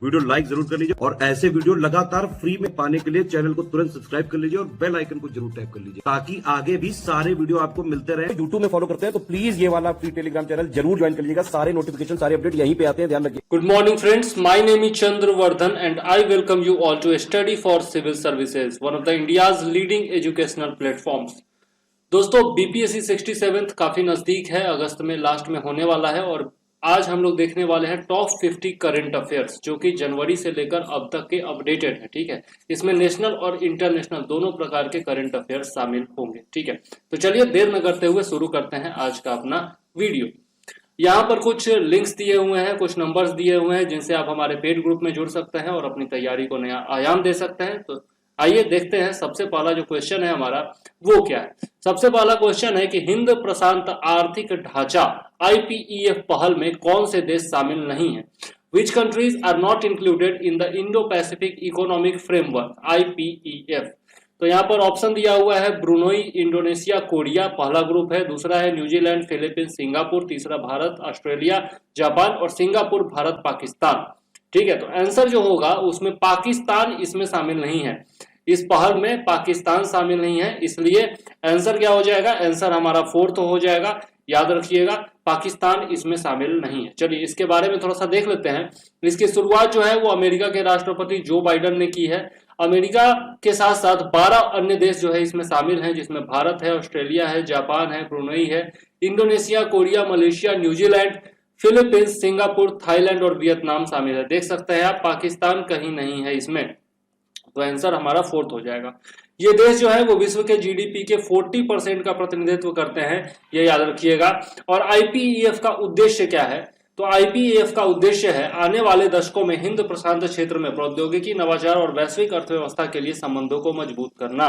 Video like जरूर कर लीजिए और ऐसे वीडियो लगातार फ्री में पाने के लिए चैनल को तुरंत सब्सक्राइब कर लीजिए और बेल आइकन को जरूर टैप कर लीजिए ताकि आगे भी सारे वीडियो आपको मिलते रहे। यूट्यूब में फॉलो करते हैं तो प्लीज ये वाला फ्री टेलीग्राम चैनल जरूर ज्वाइन कर लीजिएगा। सारे नोटिफिकेशन, सारे अपडेट यहीं पे आते हैं, ध्यान रखिए। Good morning friends, my name is Chandravardhan and I welcome you all to Study for Civil Services, one of the India's leading educational platforms. दोस्तों बीपीएससी 67 काफी नजदीक है, अगस्त में लास्ट में होने वाला है और आज हम लोग देखने वाले हैं टॉप 50 करंट अफेयर्स जो कि जनवरी से लेकर अब तक के अपडेटेड है। ठीक है, इसमें नेशनल और इंटरनेशनल दोनों प्रकार के करंट अफेयर्स शामिल होंगे। ठीक है, तो चलिए देर न करते हुए शुरू करते हैं आज का अपना वीडियो। यहाँ पर कुछ लिंक्स दिए हुए हैं, कुछ नंबर्स दिए हुए हैं जिनसे आप हमारे पेड ग्रुप में जुड़ सकते हैं और अपनी तैयारी को नया आयाम दे सकते हैं। तो आइए देखते हैं सबसे पहला जो क्वेश्चन है हमारा वो क्या है। सबसे पहला क्वेश्चन है कि हिंद प्रशांत आर्थिक ढांचा IPEF पहल में कौन से देश शामिल नहीं है। Which countries are not included in the Indo-Pacific Economic Framework IPEF। तो यहाँ पर ऑप्शन दिया हुआ है ब्रुनोई, इंडोनेशिया, कोरिया पहला ग्रुप है, दूसरा है न्यूजीलैंड, फिलीपींस, सिंगापुर, तीसरा भारत, ऑस्ट्रेलिया, जापान और सिंगापुर, भारत, पाकिस्तान। ठीक है, तो आंसर जो होगा उसमें पाकिस्तान इसमें शामिल नहीं है, इस पहल में पाकिस्तान शामिल नहीं है, इसलिए आंसर क्या हो जाएगा, आंसर हमारा फोर्थ हो जाएगा। याद रखिएगा पाकिस्तान इसमें शामिल नहीं है। चलिए इसके बारे में थोड़ा सा देख लेते हैं। इसकी शुरुआत जो है वो अमेरिका के राष्ट्रपति जो बाइडेन ने की है। अमेरिका के साथ साथ 12 अन्य देश जो है इसमें शामिल हैं, जिसमें भारत है, ऑस्ट्रेलिया है, जापान है, ब्रुनई है, Indonesia, Korea, Malaysia, New Zealand, Philippines, Singapore, Thailand और वियतनाम शामिल है। देख सकते हैं आप पाकिस्तान कहीं नहीं है इसमें, तो आंसर हमारा फोर्थ हो जाएगा। ये देश जो है वो विश्व के जीडीपी के 40% का प्रतिनिधित्व करते हैं, ये याद रखिएगा। और IPEF का उद्देश्य क्या है, तो IPEF का उद्देश्य है आने वाले दशकों में हिंद प्रशांत क्षेत्र में प्रौद्योगिकी, नवाचार और वैश्विक अर्थव्यवस्था के लिए संबंधों को मजबूत करना।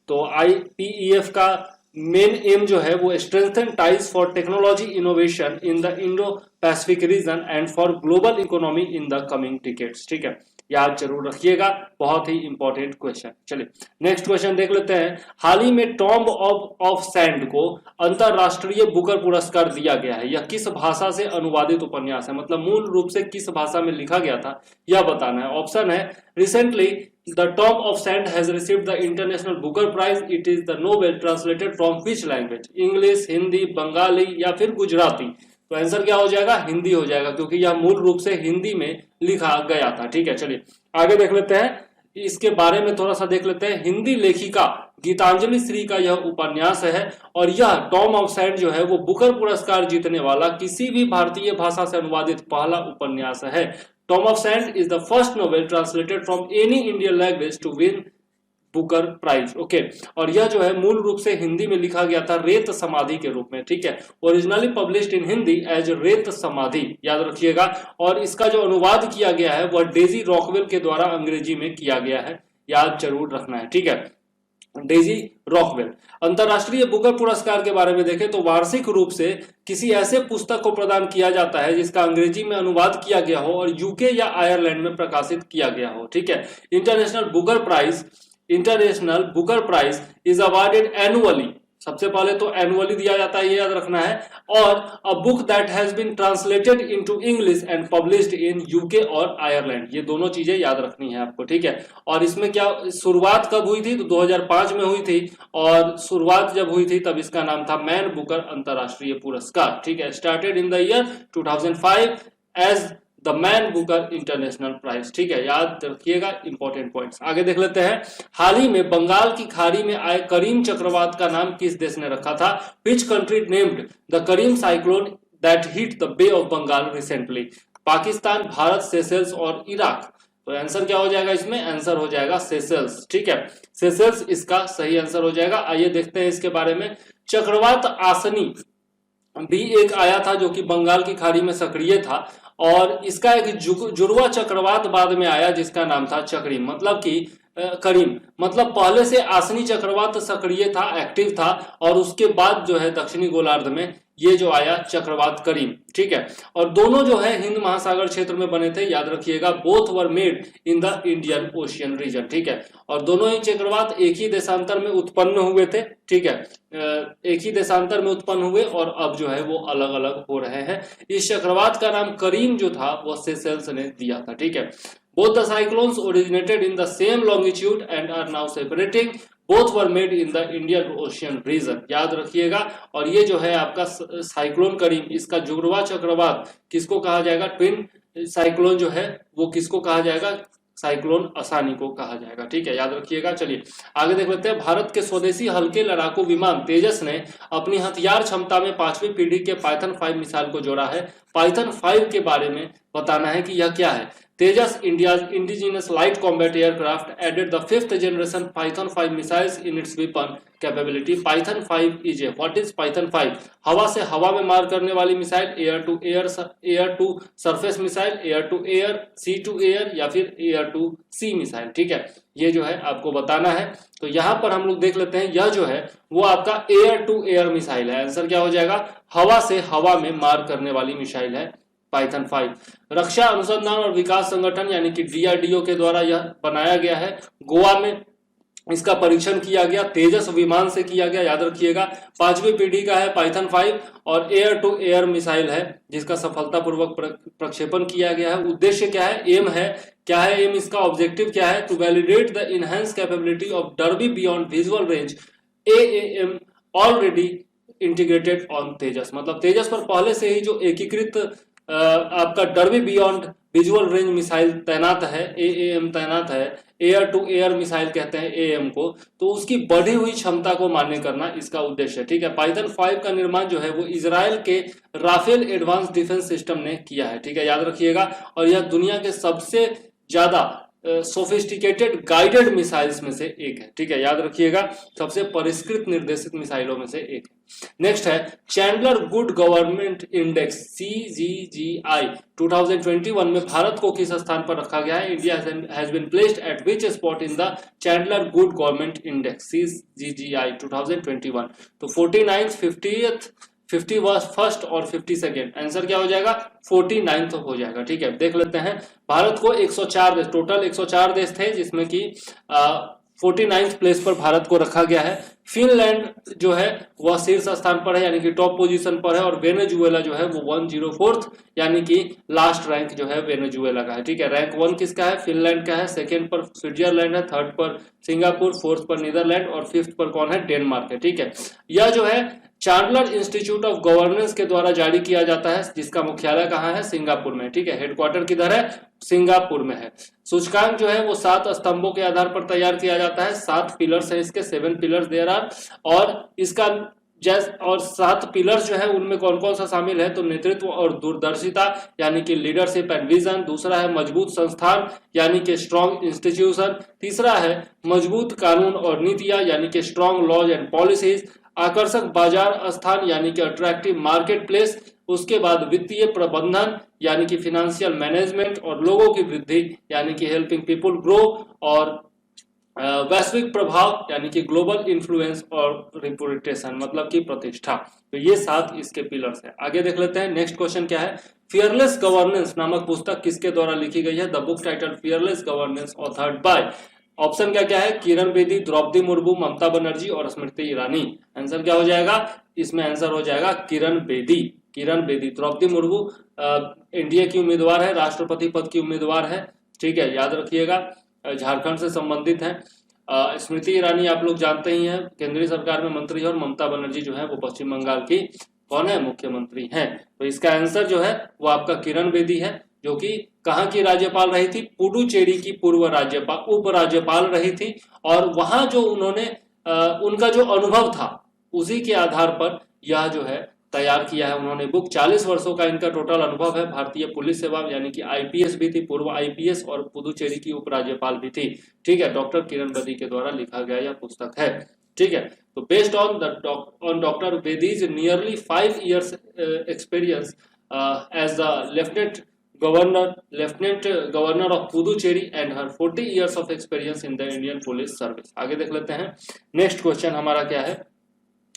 तो IPEF का मेन एम जो है वो strengthen ties for technology innovation in the Indo Pacific region and for global economy in the coming decades. ठीक है, याद जरूर रखिएगा, बहुत ही इंपॉर्टेंट क्वेश्चन। चलिए नेक्स्ट क्वेश्चन देख लेते हैं। हाल ही में टॉम्ब ऑफ सैंड को अंतरराष्ट्रीय बुकर पुरस्कार दिया गया है। यह किस भाषा से अनुवादित उपन्यास है, मतलब मूल रूप से किस भाषा में लिखा गया था यह बताना है। ऑप्शन है recently the Tomb of Sand has received the International Booker Prize, it is the novel translated from which language, English, Hindi, Bengali या फिर गुजराती। तो आंसर क्या हो जाएगा, हिंदी हो जाएगा, क्योंकि यह मूल रूप से हिंदी में लिखा गया था। ठीक है, चलिए आगे देख लेते हैं, इसके बारे में थोड़ा सा देख लेते हैं। हिंदी लेखिका गीतांजलि श्री का यह उपन्यास है और यह टॉम ऑफ सैंड जो है वो बुकर पुरस्कार जीतने वाला किसी भी भारतीय भाषा से अनुवादित पहला उपन्यास है। Tomb of Sand is the first novel translated from any Indian language to win Booker Prize. Okay, और यह जो है मूल रूप से हिंदी में लिखा गया था रेत समाधि के रूप में। ठीक है, originally published in Hindi as Ret Samadhi, याद रखिएगा। और इसका जो अनुवाद किया गया है वह डेजी रॉकवेल के द्वारा अंग्रेजी में किया गया है, याद जरूर रखना है। ठीक है, डेजी रॉकवेल। अंतरराष्ट्रीय बुकर पुरस्कार के बारे में देखें तो वार्षिक रूप से किसी ऐसे पुस्तक को प्रदान किया जाता है जिसका अंग्रेजी में अनुवाद किया गया हो और यूके या आयरलैंड में प्रकाशित किया गया हो। ठीक है, International Booker Prize is awarded annually, सबसे पहले तो एनुअली दिया जाता है, ये याद रखना है। और a book that has been translated into English and published in UK और आयरलैंड, ये दोनों चीजें याद रखनी है आपको। ठीक है, और इसमें क्या शुरुआत कब हुई थी, तो 2005 में हुई थी, और शुरुआत जब हुई थी तब इसका नाम था मैन बुकर अंतरराष्ट्रीय पुरस्कार। ठीक है, started in the year 2005 as the Man Booker International Prize. ठीक है, याद रखिएगा इंपॉर्टेंट पॉइंट्स। आगे देख लेते हैं। हाल ही में बंगाल की खाड़ी में आए करीम चक्रवात का नाम किस देश ने रखा था। Which country named the Karim cyclone that hit the Bay of Bengal recently. Pakistan, Bharat, Seychelles और इराक। तो आंसर क्या हो जाएगा इसमें, आंसर हो जाएगा सेशेल्स। ठीक है, सेशेल्स इसका सही आंसर हो जाएगा। आइए देखते हैं इसके बारे में। चक्रवात आसनी भी एक आया था जो कि बंगाल की खाड़ी में सक्रिय था और इसका एक जुड़वा चक्रवात बाद में आया जिसका नाम था चक्रीम, मतलब कि करीम, मतलब पहले से आसनी चक्रवात सक्रिय था, एक्टिव था, और उसके बाद जो है दक्षिणी गोलार्ध में ये जो आया चक्रवात करीम, ठीक है। और दोनों जो है हिंद महासागर क्षेत्र में बने थे, याद रखिएगा, both were made in the Indian Ocean region, ठीक है। और दोनों ही चक्रवात एक ही देशांतर में उत्पन्न हुए थे, ठीक है, एक ही देशांतर में उत्पन्न हुए और अब जो है वो अलग अलग हो रहे हैं। इस चक्रवात का नाम करीम जो था वो सेशेल्स ने दिया था, ठीक है। Both the cyclones originated in the same longitude and are now separating, both were made in the Indian Ocean region, याद रखिएगा। और ये जो है आपका साइक्लोन करीम, इसका जुगरवा चक्रवात किसको कहा जाएगा, ट्विन साइक्लोन जो है वो किसको कहा जाएगा, साइक्लोन असानी को कहा जाएगा, ठीक है, याद रखिएगा। चलिए आगे देख लेते हैं। भारत के स्वदेशी हल्के लड़ाकू विमान तेजस ने अपनी हथियार क्षमता में 5वीं पीढ़ी के पाइथन 5 मिसाइल को जोड़ा है। पाइथन 5 के बारे में बताना है कि यह क्या है। तेजस, India's indigenous light combat aircraft, added the 5th generation Python 5 missiles in its weapon capability. Python 5 is a, what is Python 5? हवा से हवा में मार करने वाली missile, air to surface missile, air to air, sea to air या फिर air to C missile, ठीक है। ये जो है आपको बताना है। तो यहां पर हम लोग देख लेते हैं, यह जो है वो आपका एयर टू एयर मिसाइल है। आंसर क्या हो जाएगा, हवा से हवा में मार करने वाली मिसाइल है पाइथन 5। रक्षा अनुसंधान और विकास संगठन यानी कि डीआरडीओ के द्वारा यह बनाया गया है। गोवा में इसका परीक्षण किया गया, तेजस विमान से किया गया, याद रखिएगा। 5वीं पीढ़ी का है पाइथन 5 और एयर टू एयर मिसाइल है जिसका सफलतापूर्वक प्रक्षेपण किया गया है। उद्देश्य क्या है, एम है, क्या है एम, इसका ऑब्जेक्टिव क्या है, to validate the enhance capability of Derby beyond visual range AAM already integrated on Tejas. मतलब तेजस पर पहले से ही जो एकीकृत आपका Derby beyond visual range missile तैनात है, एएएम तैनात है, एयर टू एयर मिसाइल कहते हैं एएम को, तो उसकी बढ़ी हुई क्षमता को मान्य करना इसका उद्देश्य है, ठीक है। पाइथन 5 का निर्माण जो है वो इजराइल के राफेल एडवांस डिफेंस सिस्टम ने किया है, ठीक है, याद रखिएगा। और यह दुनिया के सबसे ज्यादा सोफिस्टिकेटेड गाइडेड मिसाइल्स में से एक है, ठीक है, याद रखिएगा, सबसे परिष्कृत निर्देशित मिसाइलों में से एक है। नेक्स्ट है Chandler Good Government Index CGGI 2021 में भारत को किस स्थान पर रखा गया है। India has been placed at which spot in the Chandler Good Government Index CGGI 2021। तो 49th, 50th, 51st और 52nd, आंसर क्या हो जाएगा, 49th हो जाएगा, ठीक है। देख लेते हैं, भारत को 104 देश, टोटल 104 देश थे जिसमें कि 49th प्लेस पर भारत को रखा गया है। फिनलैंड जो है वह शीर्ष स्थान पर है यानी कि टॉप पोजीशन पर है, और वेनेजुएला जो है वो 104th यानी कि लास्ट रैंक जो है वेनेजुएला का है, ठीक है। रैंक 1 किसका है, फिनलैंड का है, सेकंड पर स्विट्जरलैंड है, थर्ड पर सिंगापुर, फोर्थ पर नीदरलैंड और फिफ्थ पर कौन है, डेनमार्क है, ठीक है। यह जो है चार्टर्ड इंस्टीट्यूट ऑफ गवर्नेंस के द्वारा जारी किया जाता है, जिसका मुख्यालय कहाँ है, सिंगापुर में, ठीक है। हेडक्वार्टर किधर है, सिंगापुर में है। सूचकांक जो है वो 7 स्तंभों के आधार पर तैयार किया जाता है, 7 पिलर्स है इसके, 7 पिलर्स देयर आर, और इसका और 7 पिलर्स जो है उनमें कौन कौन सा शामिल है, तो नेतृत्व और दूरदर्शिता यानी कि लीडरशिप एंड विजन, दूसरा है मजबूत संस्थान यानी कि स्ट्रॉन्ग इंस्टीट्यूशन, तीसरा है मजबूत कानून और नीतियां यानी कि स्ट्रॉन्ग लॉज एंड पॉलिसीज, आकर्षक बाजार स्थान यानी कि अट्रैक्टिव मार्केट प्लेस, उसके बाद वित्तीय प्रबंधन यानी कि फाइनेंशियल मैनेजमेंट, और लोगों की वृद्धि यानी कि हेल्पिंग पीपल ग्रो, और वैश्विक प्रभाव यानी कि ग्लोबल इन्फ्लुएंस, और रिपुटेशन मतलब कि प्रतिष्ठा। तो ये 7 इसके पिलर्स है। आगे देख लेते हैं, नेक्स्ट क्वेश्चन क्या है, फियरलेस गवर्नेंस नामक पुस्तक किसके द्वारा लिखी गई है। The book title fearless governance authored bye, option क्या क्या है, किरण बेदी, द्रौपदी मुर्मू, ममता बनर्जी और स्मृति ईरानी। आंसर क्या हो जाएगा, इसमें आंसर हो जाएगा किरण बेदी, किरण बेदी। द्रौपदी मुर्मू एनडीए की उम्मीदवार है, राष्ट्रपति पद की उम्मीदवार है, ठीक है, याद रखिएगा, झारखंड से संबंधित है। स्मृति ईरानी आप लोग जानते ही हैं, केंद्रीय सरकार में मंत्री है, और ममता बनर्जी जो है वो पश्चिम बंगाल की कौन है, मुख्यमंत्री हैं। तो इसका आंसर जो है वो आपका किरण बेदी है, जो कि कहाँ की राज्यपाल रही थी, पुडुचेरी की पूर्व राज्यपाल, उप राज्यपाल रही थी, और वहां जो उन्होंने उनका जो अनुभव था उसी के आधार पर यह जो है तैयार किया है उन्होंने बुक। 40 वर्षों का इनका टोटल अनुभव है, भारतीय पुलिस सेवा यानी कि आईपीएस भी थी, पूर्व आईपीएस, और पुदुचेरी की उपराज्यपाल भी थी, ठीक है। डॉक्टर किरण बेदी के द्वारा लिखा गया यह पुस्तक है, ठीक है। तो based on doctor Bedi's nearly 5 years experience as the lieutenant governor of Puducherry and her 40 years of experience in the Indian police service. आगे देख लेते हैं, नेक्स्ट क्वेश्चन हमारा क्या है,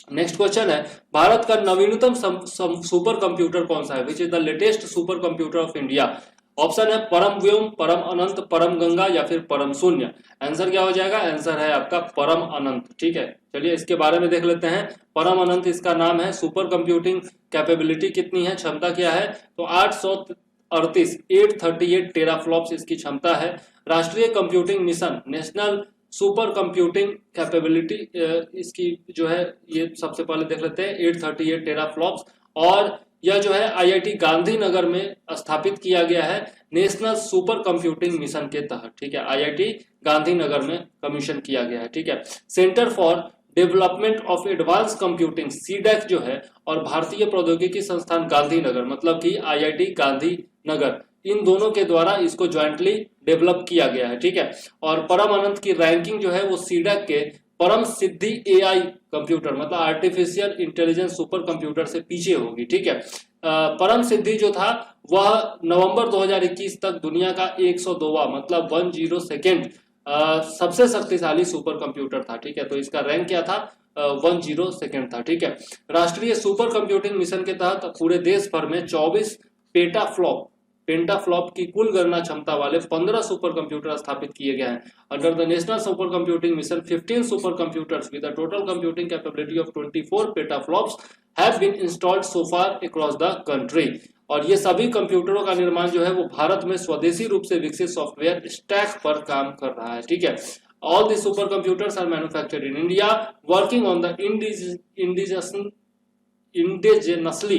नेक्स्ट क्वेश्चन है, भारत का नवीनतम सुपर कंप्यूटर कौन सा है? Which is the latest super computer of India? Option है परम व्योम, परम अनंत, परम गंगा या फिर परम शून्य। आंसर क्या हो जाएगा? आंसर है आपका परम अनंत। ठीक है, चलिए इसके बारे में देख लेते हैं। परम अनंत इसका नाम है। सुपर कंप्यूटिंग कैपेबिलिटी कितनी है, क्षमता क्या है? तो 838 टेराफ्लॉप्स इसकी क्षमता है। राष्ट्रीय computing mission, national super computing capability इसकी जो है, ये सबसे पहले देख लेते हैं, 838 टेराफ्लॉप्स। और यह जो है आईआईटी गांधीनगर में स्थापित किया गया है नेशनल सुपर कंप्यूटिंग मिशन के तहत। ठीक है, आईआईटी गांधीनगर में कमीशन किया गया है। ठीक है, centre for development of advance computing, CDAC जो है, और भारतीय प्रौद्योगिकी संस्थान गांधीनगर, मतलब कि आईआईटी गांधीनगर, इन दोनों के द्वारा इसको ज्वाइंटली डेवलप किया गया है। ठीक है, और परम अनंत की रैंकिंग जो है वो सीडैक के परम सिद्धि एआई कंप्यूटर, मतलब आर्टिफिशियल इंटेलिजेंस सुपर कंप्यूटर से पीछे होगी। ठीक है, परम सिद्धि जो था वह नवंबर 2021 तक दुनिया का 102वां, मतलब 102nd सबसे शक्तिशाली सुपर कंप्यूटर था। ठीक है, तो इसका रैंक क्या था? 102nd था। ठीक है, राष्ट्रीय सुपर कंप्यूटिंग मिशन के तहत पूरे देश भर में 24 पेंटाफ्लॉप की कुल गणना क्षमता वाले 15 सुपर कंप्यूटर स्थापित किए गए हैं। Under the National Supercomputing Mission 15 supercomputers with a total computing capability of 24 petaflops have been installed so far across the country. और ये सभी कंप्यूटरों का निर्माण जो है वो भारत में स्वदेशी रूप से विकसित सॉफ्टवेयर स्टैक पर काम कर रहा है। ठीक है, all the supercomputers are manufactured in India working on the indigenously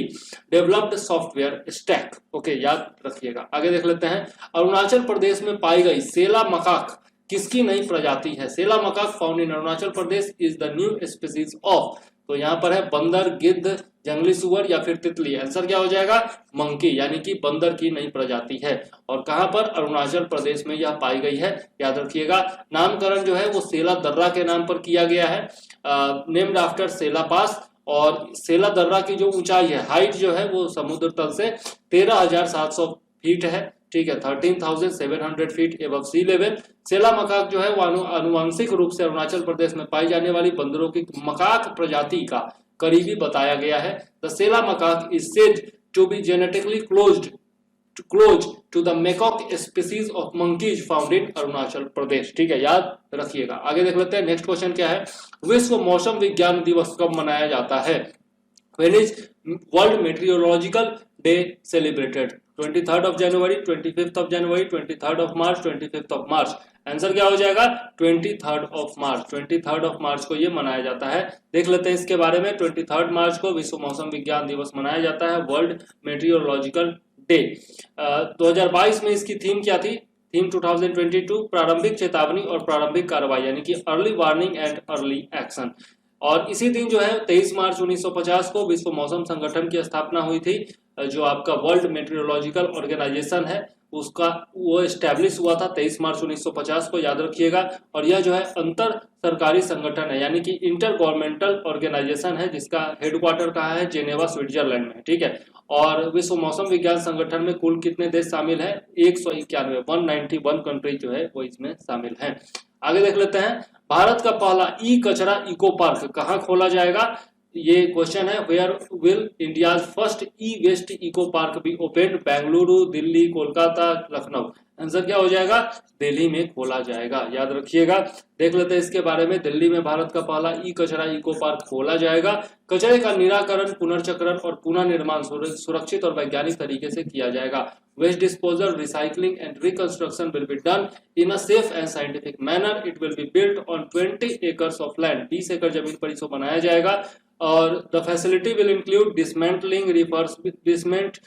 developed software stack. Okay, याद रखिएगा। आगे देख लेते हैं, अरुणाचल प्रदेश में पाई गई सेला मकाक किसकी नई प्रजाति है? Sela macaque found in Arunachal Pradesh is the new species of, तो यहाँ पर है बंदर, गिद्ध, जंगली सुअर या फिर तितली। आंसर क्या हो जाएगा? मंकी, यानी कि बंदर की नई प्रजाति है। और कहां पर? अरुणाचल प्रदेश में यह पाई गई है, याद रखिएगा। नामकरण जो है वो सेला दर्रा के नाम पर किया गया है, नेम्ड आफ्टर सेला पास। और सेला दर्रा की जो ऊंचाई है, हाइट जो है वो समुद्र तल से 13,700 फीट है। ठीक है, 13,700 फीट एबव सी लेवल। सेला मकाक जो है वो आनुवांशिक रूप से अरुणाचल प्रदेश में पाई जाने वाली बंदरों की मकाक प्रजाति का करीबी बताया गया है। The Sela macaque is said to be genetically close to the macaque species of monkeys found in Arunachal Pradesh. ठीक है, याद रखिएगा। आगे देख लेते हैं, नेक्स्ट क्वेश्चन क्या है? विश्व मौसम विज्ञान दिवस कब मनाया जाता है? When is world meteorological day celebrated? 23rd of January, 25th of January, 23rd of March, 25th of March. Answer क्या हो जाएगा? 23rd of March. 23rd of मार्च को ये मनाया जाता है। देख लेते हैं इसके बारे में। 23rd मार्च को विश्व मौसम विज्ञान दिवस मनाया जाता है, वर्ल्ड मेट्रियोलॉजिकल डे। 2022 में इसकी थीम क्या थी? थीम 2022 प्रारंभिक चेतावनी और प्रारंभिक कार्रवाई, यानी कि early warning and early action. और इसी दिन जो है 23 मार्च 1950 को विश्व मौसम संगठन की स्थापना हुई थी। जो आपका वर्ल्ड मेट्रियोलॉजिकल ऑर्गेनाइजेशन है उसका वो एस्टेब्लिश हुआ था 23 मार्च 1950 को, याद रखिएगा। और यह जो है अंतर सरकारी संगठन है, यानी कि इंटर गवर्नमेंटल ऑर्गेनाइजेशन है, जिसका हेडक्वार्टर कहाँ है? जेनेवा, स्विट्जरलैंड में। ठीक है, और विश्व मौसम विज्ञान संगठन में कुल कितने देश शामिल हैं? 191 कंट्री जो है वो इसमें शामिल हैं। आगे देख लेते हैं, भारत का पहला ई कचरा इको पार्क कहाँ खोला जाएगा? ये क्वेश्चन है। Where will India's first e waste eco park be open? Bengaluru, Delhi, Kolkata, Lucknow. Answer क्या हो जाएगा? दिल्ली में खोला जाएगा, याद रखिएगा। देख लेते हैं इसके बारे में। दिल्ली में भारत का पहला ई कचरा इको पार्क खोला जाएगा। कचरे का निराकरण, पुनर्चक्रण और पुनः निर्माण सुरक्षित और वैज्ञानिक तरीके से किया जाएगा। Waste disposal, recycling and reconstruction will be done in a safe and scientific manner. It will be built on 20 acres of land. 20 एकड़ जमीन पर इसको बनाया जाएगा। और the facility will include dismantling, refurbishment,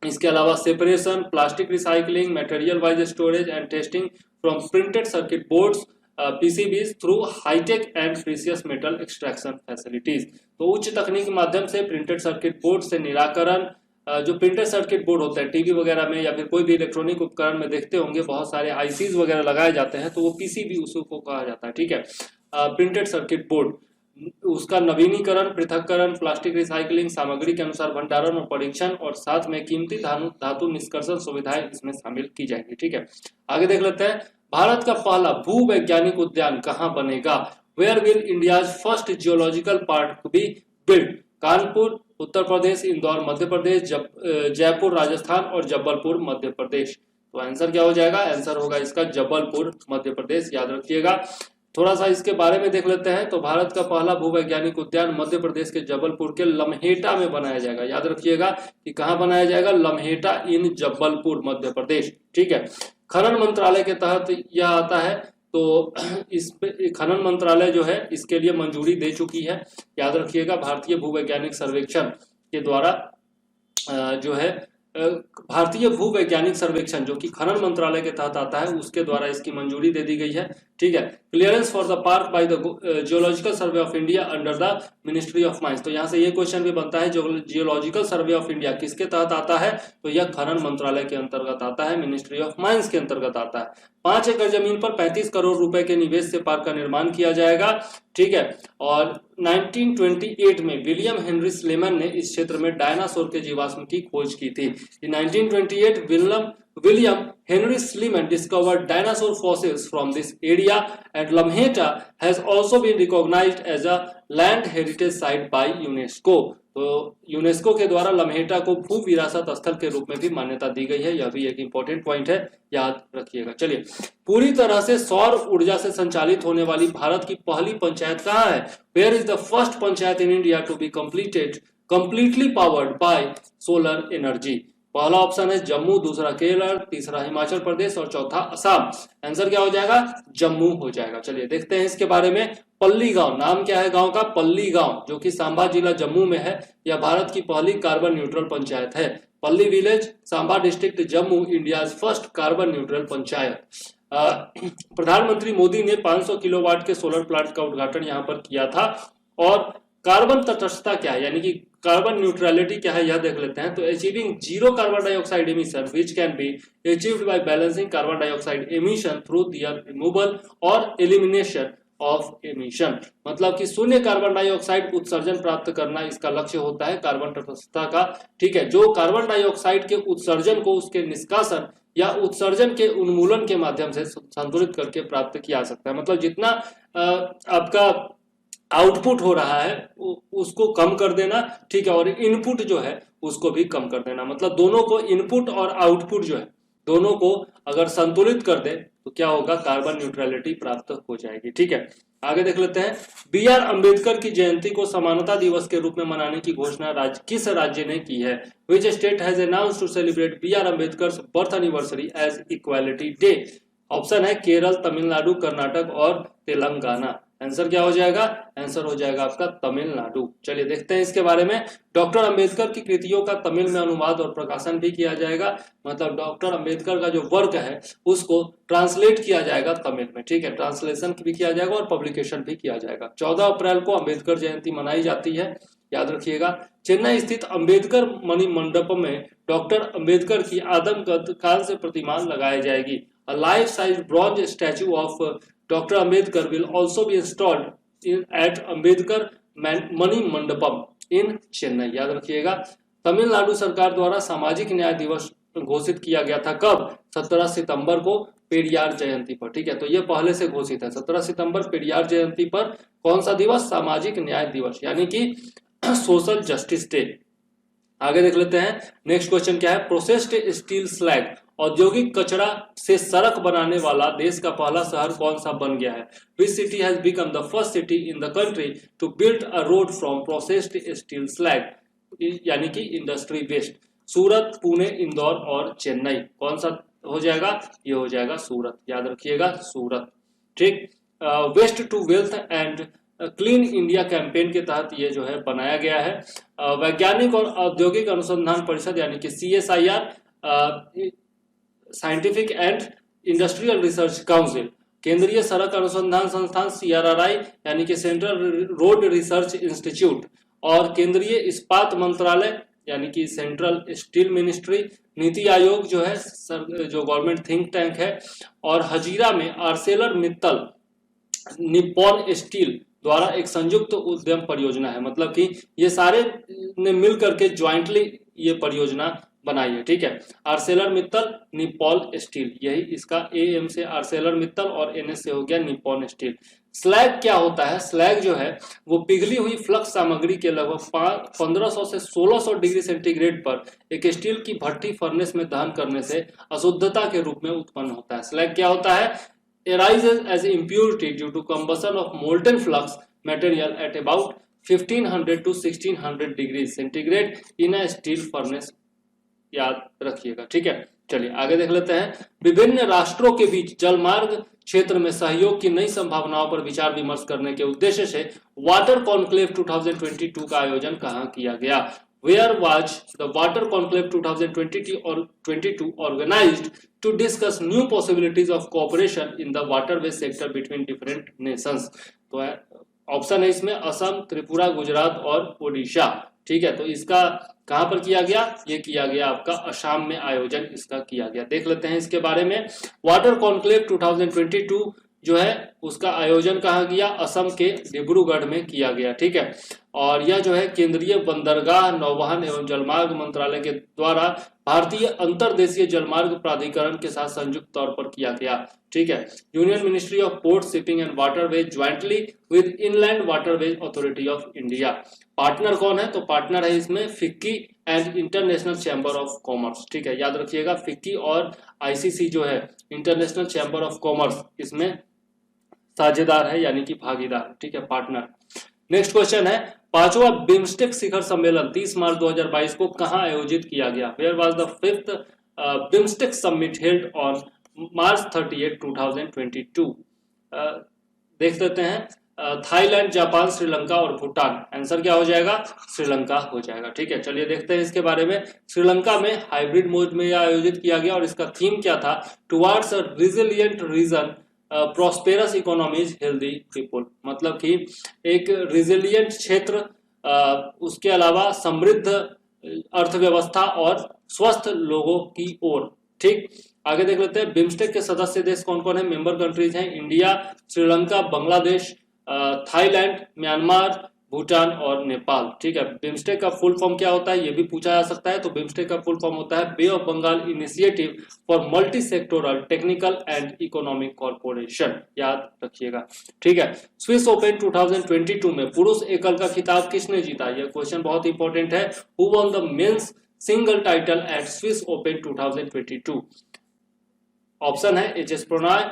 इसके अलावा separation, plastic recycling, material wise storage and testing from printed circuit boards, PCBs through high tech and precious metal extraction facilities. तो उच्च तकनीक के माध्यम से प्रिंटेड सर्किट बोर्ड से निराकरण, जो प्रिंटेड सर्किट बोर्ड होता है टीवी वगैरह में या फिर कोई भी इलेक्ट्रॉनिक उपकरण में देखते होंगे बहुत सारे आईसीज वगैरह लगाए जाते हैं, तो वो पीसीबी उसको कहा जाता है। ठीक है, प्रिंटेड सर्किट बोर्ड, उसका नवीनीकरण, पृथक्करण, प्लास्टिक रिसाइकलिंग, सामग्री के अनुसार भंडारण और परीक्षण, और साथ में कीमती धातु निष्कर्षण सुविधाएं इसमें शामिल की जाएंगी। ठीक है, आगे देख लेते हैं, भारत का पहला भू वैज्ञानिक उद्यान कहाँ बनेगा? Where will India's first geological park be build? Kanpur Uttar Pradesh, Indore Madhya Pradesh, Jaipur Rajasthan और जबलपुर मध्य प्रदेश। तो आंसर क्या हो जाएगा? आंसर होगा इसका जबलपुर मध्य प्रदेश, याद रखिएगा। थोड़ा सा इसके बारे में देख लेते हैं। तो भारत का पहला भूवैज्ञानिक उद्यान मध्य प्रदेश के जबलपुर के लम्हेटा में बनाया जाएगा। याद रखिएगा कि कहां बनाया जाएगा? लम्हेटा इन जबलपुर मध्य प्रदेश। ठीक है। खनन मंत्रालय के तहत यह आता है। तो इस पे खनन मंत्रालय जो है इसके लिए मंजूरी दे चुकी है। याद रखिएगा भारतीय भूवैज्ञानिक सर्वेक्षण के द्वारा जो है भारतीय भूवैज्ञानिक सर्वेक्षण जो कि खनन मंत्रालय के तहत आता है उसके द्वारा इसकी मंजूरी दे दी गई है। ठीक है। Clearance for the park by the geological survey of India under the ministry of mines. तो यहाँ से ये क्वेश्चन भी बनता है, जियोलॉजिकल सर्वे ऑफ इंडिया किसके तहत आता है? तो यह खनन मंत्रालय के अंतर्गत आता है, मिनिस्ट्री ऑफ माइंस के अंतर्गत आता है। 5 एकड़ जमीन पर 35 करोड़ रुपए के निवेश से पार्क का निर्माण किया जाएगा। ठीक है। और 1928 में विलियम हेनरी स्लेमन ने इस क्षेत्र में डायनासोर के जीवाश्म की खोज की थी। In 1928, William Henry Sleeman discovered dinosaur fossils from this area, and Lamheta has also been recognized as a land heritage site by UNESCO. तो यूनेस्को के द्वारा लम्हेटा को भू विरासत स्थल के रूप में भी मान्यता दी गई है। यह भी एक इंपॉर्टेंट पॉइंट है, याद रखिएगा। चलिए, पूरी तरह से सौर ऊर्जा से संचालित होने वाली भारत की पहली पंचायत कहाँ है? Where is the first panchayat in India to be completely powered by solar energy? पहला ऑप्शन है जम्मू, दूसरा केरल, तीसरा हिमाचल प्रदेश और चौथा असम। आंसर क्या हो जाएगा? जम्मू हो जाएगा। चलिए देखते हैं इसके बारे में। पल्ली गांव, नाम क्या है गांव का? पल्ली गांव, जो कि सांबा जिला जम्मू में है। यह भारत की पहली कार्बन न्यूट्रल पंचायत है। पल्ली village, Samba district, Jammu, India first carbon neutral panchayat. प्रधानमंत्री मोदी ने 500 किलोवाट के सोलर प्लांट का उद्घाटन यहाँ पर किया था। और कार्बन तटस्थता क्या है, यानी कि कार्बन न्यूट्रलिटी क्या है, यह देख लेते हैं। तो achieving zero carbon dioxide emission which can be achieved by balancing carbon dioxide emission through their removal और एलिमिनेशन ऑफ एमिशन। मतलब कि शून्य कार्बन डाइऑक्साइड उत्सर्जन प्राप्त करना इसका लक्ष्य होता है कार्बन तटस्थता का। ठीक है। जो कार्बन डाइऑक्साइड के उत्सर्जन को उसके निष्कासन या उत्सर्जन के उन्मूलन के माध्यम से संतुलित करके प्राप्त किया जा सकता है। मतलब जितना आपका आउटपुट हो रहा है उसको कम कर देना। ठीक है। और इनपुट जो है उसको भी कम कर देना। मतलब दोनों को, इनपुट और आउटपुट जो है दोनों को अगर संतुलित कर दे तो क्या होगा? कार्बन न्यूट्रलिटी प्राप्त हो जाएगी। ठीक है। आगे देख लेते हैं। बी.आर. अम्बेडकर की जयंती को समानता दिवस के रूप में मनाने की घोषणा किस राज्य ने की है? Which state has announced to celebrate B R. Ambedkar birth anniversary as equality day? Option है केरल, तमिलनाडु, कर्नाटक और तेलंगाना। आंसर क्या हो जाएगा? आंसर हो जाएगा आपका तमिलनाडु। चलिए देखते हैं इसके बारे में। डॉक्टर अंबेडकर की कृतियों का तमिल में अनुवाद और प्रकाशन भी किया जाएगा। मतलब डॉक्टर अंबेडकर का जो वर्क है उसको ट्रांसलेट किया जाएगा तमिल में। ठीक है। ट्रांसलेशन भी किया जाएगा और पब्लिकेशन भी किया जाएगा। 14 अप्रैल को अंबेडकर जयंती मनाई जाती है, याद रखिएगा। चेन्नई स्थित अंबेडकर मणि मंडपम में डॉक्टर अंबेडकर की आदमकद कांस्य प्रतिमा लगाई जाएगी। A life-size bronze statue of Dr. Ambedkar will also be installed at Ambedkar Mani Mandapam in Chennai. याद रखिएगा। तमिलनाडु सरकार द्वारा सामाजिक न्याय दिवस घोषित किया गया था। कब? 17 सितंबर को पेरियार जयंती पर। ठीक है। तो ये पहले से घोषित है। 17 सितंबर पेरियार जयंती पर कौन सा दिवस? सामाजिक न्याय दिवस, यानी कि सोशल जस्टिस डे। आगे देख लेते हैं। नेक्स्ट क्वेश्चन क्या है? प्रोसेस्ड स्टील स्लैग, औद्योगिक कचरा से सड़क बनाने वाला देश का पहला शहर कौन सा बन गया है? Which city has become the first city in the country to build a road from processed steel slag, यानी कि इंडस्ट्री वेस्ट? सूरत, पुणे, इंदौर और चेन्नई। कौन सा हो जाएगा? ये हो जाएगा सूरत। याद रखिएगा सूरत। ठीक। Waste to wealth and clean India campaign के तहत ये जो है बनाया गया है। वैज्ञानिक और औद्योगिक अनुसंधान परिषद यानी कि CSIR, scientific and industrial research council, केंद्रीय सड़क अनुसंधान संस्थान CRRI यानी कि सेंट्रल रोड रिसर्च इंस्टीट्यूट, और केंद्रीय इस्पात मंत्रालय यानी कि central steel ministry, NITI Aayog जो है जो गवर्नमेंट थिंक टैंक है, और हजीरा में आर्सेलर मित्तल निप्पॉन स्टील द्वारा एक संयुक्त उद्यम परियोजना है। मतलब कि ये सारे ने मिल करके ज्वाइंटली ये परियोजना बनाई है। ठीक है, आर्सेलर मित्तल, निप्पॉन स्टील, यही इसका AM से आर्सेलर मित्तल और NS से हो गया निप्पॉन स्टील। स्लैग क्या होता है? स्लैग जो है वो पिघली हुई फ्लक्स सामग्री के लगभग 1500 से 1600 डिग्री सेंटीग्रेड पर एक स्टील की भट्टी फर्नेस में दहन करने से अशुद्धता के रूप में उत्पन्न होता है। स्लैग क्या होता है? arises as impurity due to combustion of molten flux material at about 1500 to 1600 degrees centigrade in a steel furnace, याद रखिएगा। ठीक है, चलिए आगे देख लेते हैं। विभिन्न राष्ट्रों के बीच जलमार्ग क्षेत्र में सहयोग की नई संभावनाओं पर विचार विमर्श करने के उद्देश्य से वाटर कॉन्क्लेव 2022 का आयोजन कहाँ किया गया? Where was the Water Conclave 2022 organized to discuss new possibilities of cooperation in the waterway sector between different nations? तो ऑप्शन है इसमें असम, त्रिपुरा, गुजरात और ओडिशा। ठीक है, तो इसका कहां पर किया गया? ये किया गया आपका असम में आयोजन इसका किया गया। देख लेते हैं इसके बारे में। वाटर कॉन्क्लेव 2022 जो है उसका आयोजन कहाँ किया? असम के डिब्रूगढ़ में किया गया। ठीक है, और यह जो है केंद्रीय बंदरगाह, नौवहन एवं जलमार्ग मंत्रालय के द्वारा भारतीय अंतर्देशीय जलमार्ग प्राधिकरण के साथ संयुक्त तौर पर किया गया। ठीक है, union ministry of port, shipping and waterways jointly with inland waterways authority of India. Partner कौन है? तो पार्टनर है इसमें FICCI and international chamber of commerce. ठीक है, याद रखिएगा फिक्की और ICC जो है इंटरनेशनल चैम्बर ऑफ कॉमर्स इसमें साझेदार है, यानी कि भागीदार। ठीक है, पार्टनर। नेक्स्ट क्वेश्चन है, पांचवा बिम्स्टेक शिखर सम्मेलन 30 मार्च 2022 को कहां आयोजित किया गया? Where was the 5th BIMSTEC summit held on March 38, 2022? देख लेते हैं। थाईलैंड, जापान, श्रीलंका और भूटान। आंसर क्या हो जाएगा? श्रीलंका हो जाएगा। ठीक है, चलिए देखते हैं इसके बारे में। श्रीलंका में हाइब्रिड मोड में आयोजित किया गया और इसका थीम क्या था? Towards a resilient region, prosperous economies, healthy people. मतलब कि एक रिजिलियंट क्षेत्र, उसके अलावा समृद्ध अर्थव्यवस्था और स्वस्थ लोगों की ओर। ठीक, आगे देख लेते हैं। बिम्स्टेक के सदस्य देश कौन कौन है? मेंबर कंट्रीज हैं India, Sri Lanka, Bangladesh, Thailand, Myanmar, Bhutan और नेपाल। ठीक है, बिम्स्टेक का फुल फॉर्म क्या होता है ये भी पूछा जा सकता है। तो बिम्स्टेक का फुल फॉर्म होता है bay of Bengal initiative for multi sectoral technical and economic corporation, याद रखिएगा। ठीक है, स्विस ओपन 2022 में पुरुष एकल का खिताब किसने जीता? यह क्वेश्चन बहुत इंपॉर्टेंट है। Who won the men's single title at Swiss open 2022? Option है HS प्रणॉय,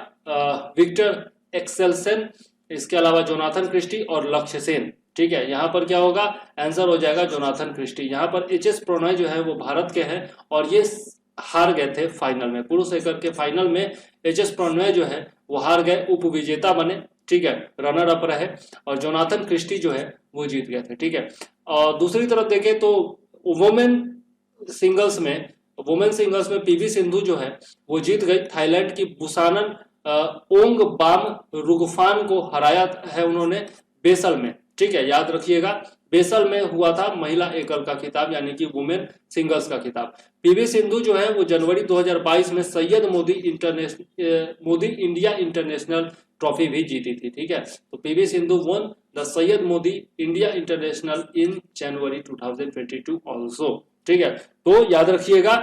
विक्टर एक्सेलसन, इसके अलावा जोनाथन क्रिस्टी और लक्ष्य सेन। ठीक है, यहां पर क्या होगा? आंसर हो जाएगा जोनाथन क्रिस्टी। यहां पर HS प्रणॉय जो है वो भारत के हैं और ये हार गए थे फाइनल में। पुरुष एकल के फाइनल में HS प्रणॉय जो है वो हार गए, उपविजेता बने। ठीक है, रनर अप रहे, और जोनाथन क्रिस्टी जो है वो जीत गए थे। ठीक है, और दूसरी तरफ देखें तो वुमेन सिंगल्स में PV सिंधु जो है वो जीत गई। थाईलैंड की बुसानन ओंग बाम रुगफान को हराया है उन्होंने बेसल में। ठीक है, याद रखिएगा बेसल में हुआ था महिला एकल का खिताब, यानी कि वुमेन सिंगल्स का खिताब। PV सिंधु जो है वो जनवरी 2022 में Syed Modi India international trophy भी जीती थी। ठीक है, तो PV Sindhu won the Syed Modi India international in January 2022 also. ठीक है, तो याद रखिएगा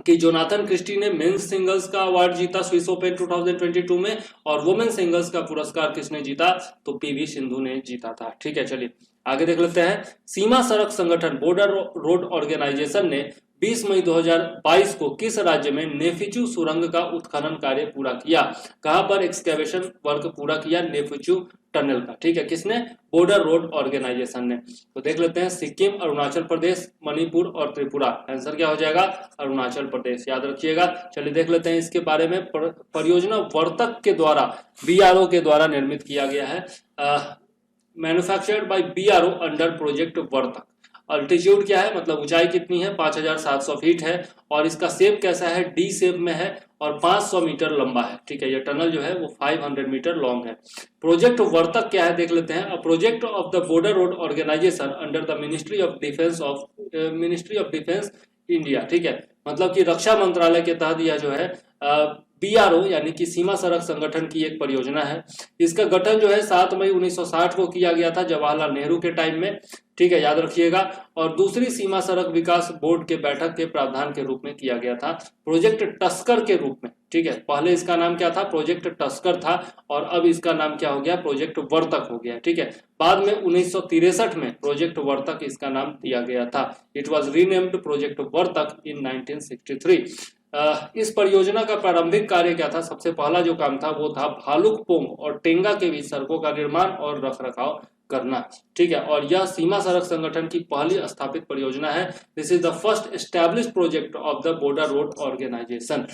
कि जोनाथन क्रिस्टी ने मेंस सिंगल्स का अवार्ड जीता स्विस ओपन 2022 में, और वुमेन सिंगल्स का पुरस्कार किसने जीता? तो PV सिंधु ने जीता था। ठीक है, चलिए आगे देख लेते हैं। सीमा सड़क संगठन बॉर्डर रोड ऑर्गेनाइजेशन ने 20 मई 2022 को किस राज्य में नेफिचू सुरंग का उत्खनन कार्य पूरा किया? कहां पर एक्सकेवेशन वर्क पूरा किया? नेफिचू टनल का। ठीक है, किसने? बॉर्डर रोड ऑर्गेनाइजेशन ने। तो देख लेते हैं सिक्किम, अरुणाचल प्रदेश, मणिपुर और त्रिपुरा। आंसर क्या हो जाएगा? अरुणाचल प्रदेश, याद रखिएगा। चलिए देख लेते हैं इसके बारे में। परियोजना वर्तक के द्वारा BRO के द्वारा निर्मित किया गया है। Manufactured by BRO under project Vartak. Altitude क्या है, मतलब ऊंचाई कितनी है? 5700 फीट है, और इसका शेप कैसा है? D शेप में है और 500 मीटर लंबा है। ठीक है, ये टनल जो है वो 500 मीटर लॉन्ग है। प्रोजेक्ट वर्तक क्या है देख लेते हैं। A project of the Border Road Organisation under the ministry of Defence India. ठीक है, मतलब कि रक्षा मंत्रालय के तहत यह जो है BRO यानी कि सीमा सड़क संगठन की एक परियोजना है। इसका गठन जो है 7 मई 1960 को किया गया था, जवाहरलाल नेहरू के टाइम में, ठीक है, याद रखिएगा। और दूसरी सीमा सड़क विकास बोर्ड के बैठक के प्रावधान के रूप में किया गया था, प्रोजेक्ट टस्कर के रूप में, ठीक है। पहले इसका नाम क्या था, प्रोजेक्ट टस्कर था, और अब इसका नाम क्या हो गया, प्रोजेक्ट वर्तक हो गया, ठीक है। बाद में 1963 में प्रोजेक्ट वर्तक इसका नाम दिया गया था। It was renamed project Vartak in 1963। इस परियोजना का प्रारंभिक कार्य क्या था, सबसे पहला जो काम था वो था भालुकपोंग और टेंगा के बीच सड़कों का निर्माण और रखरखाव करना, ठीक है। और यह सीमा सड़क संगठन की पहली स्थापित परियोजना है। This is the first established project of the Border Road Organisation.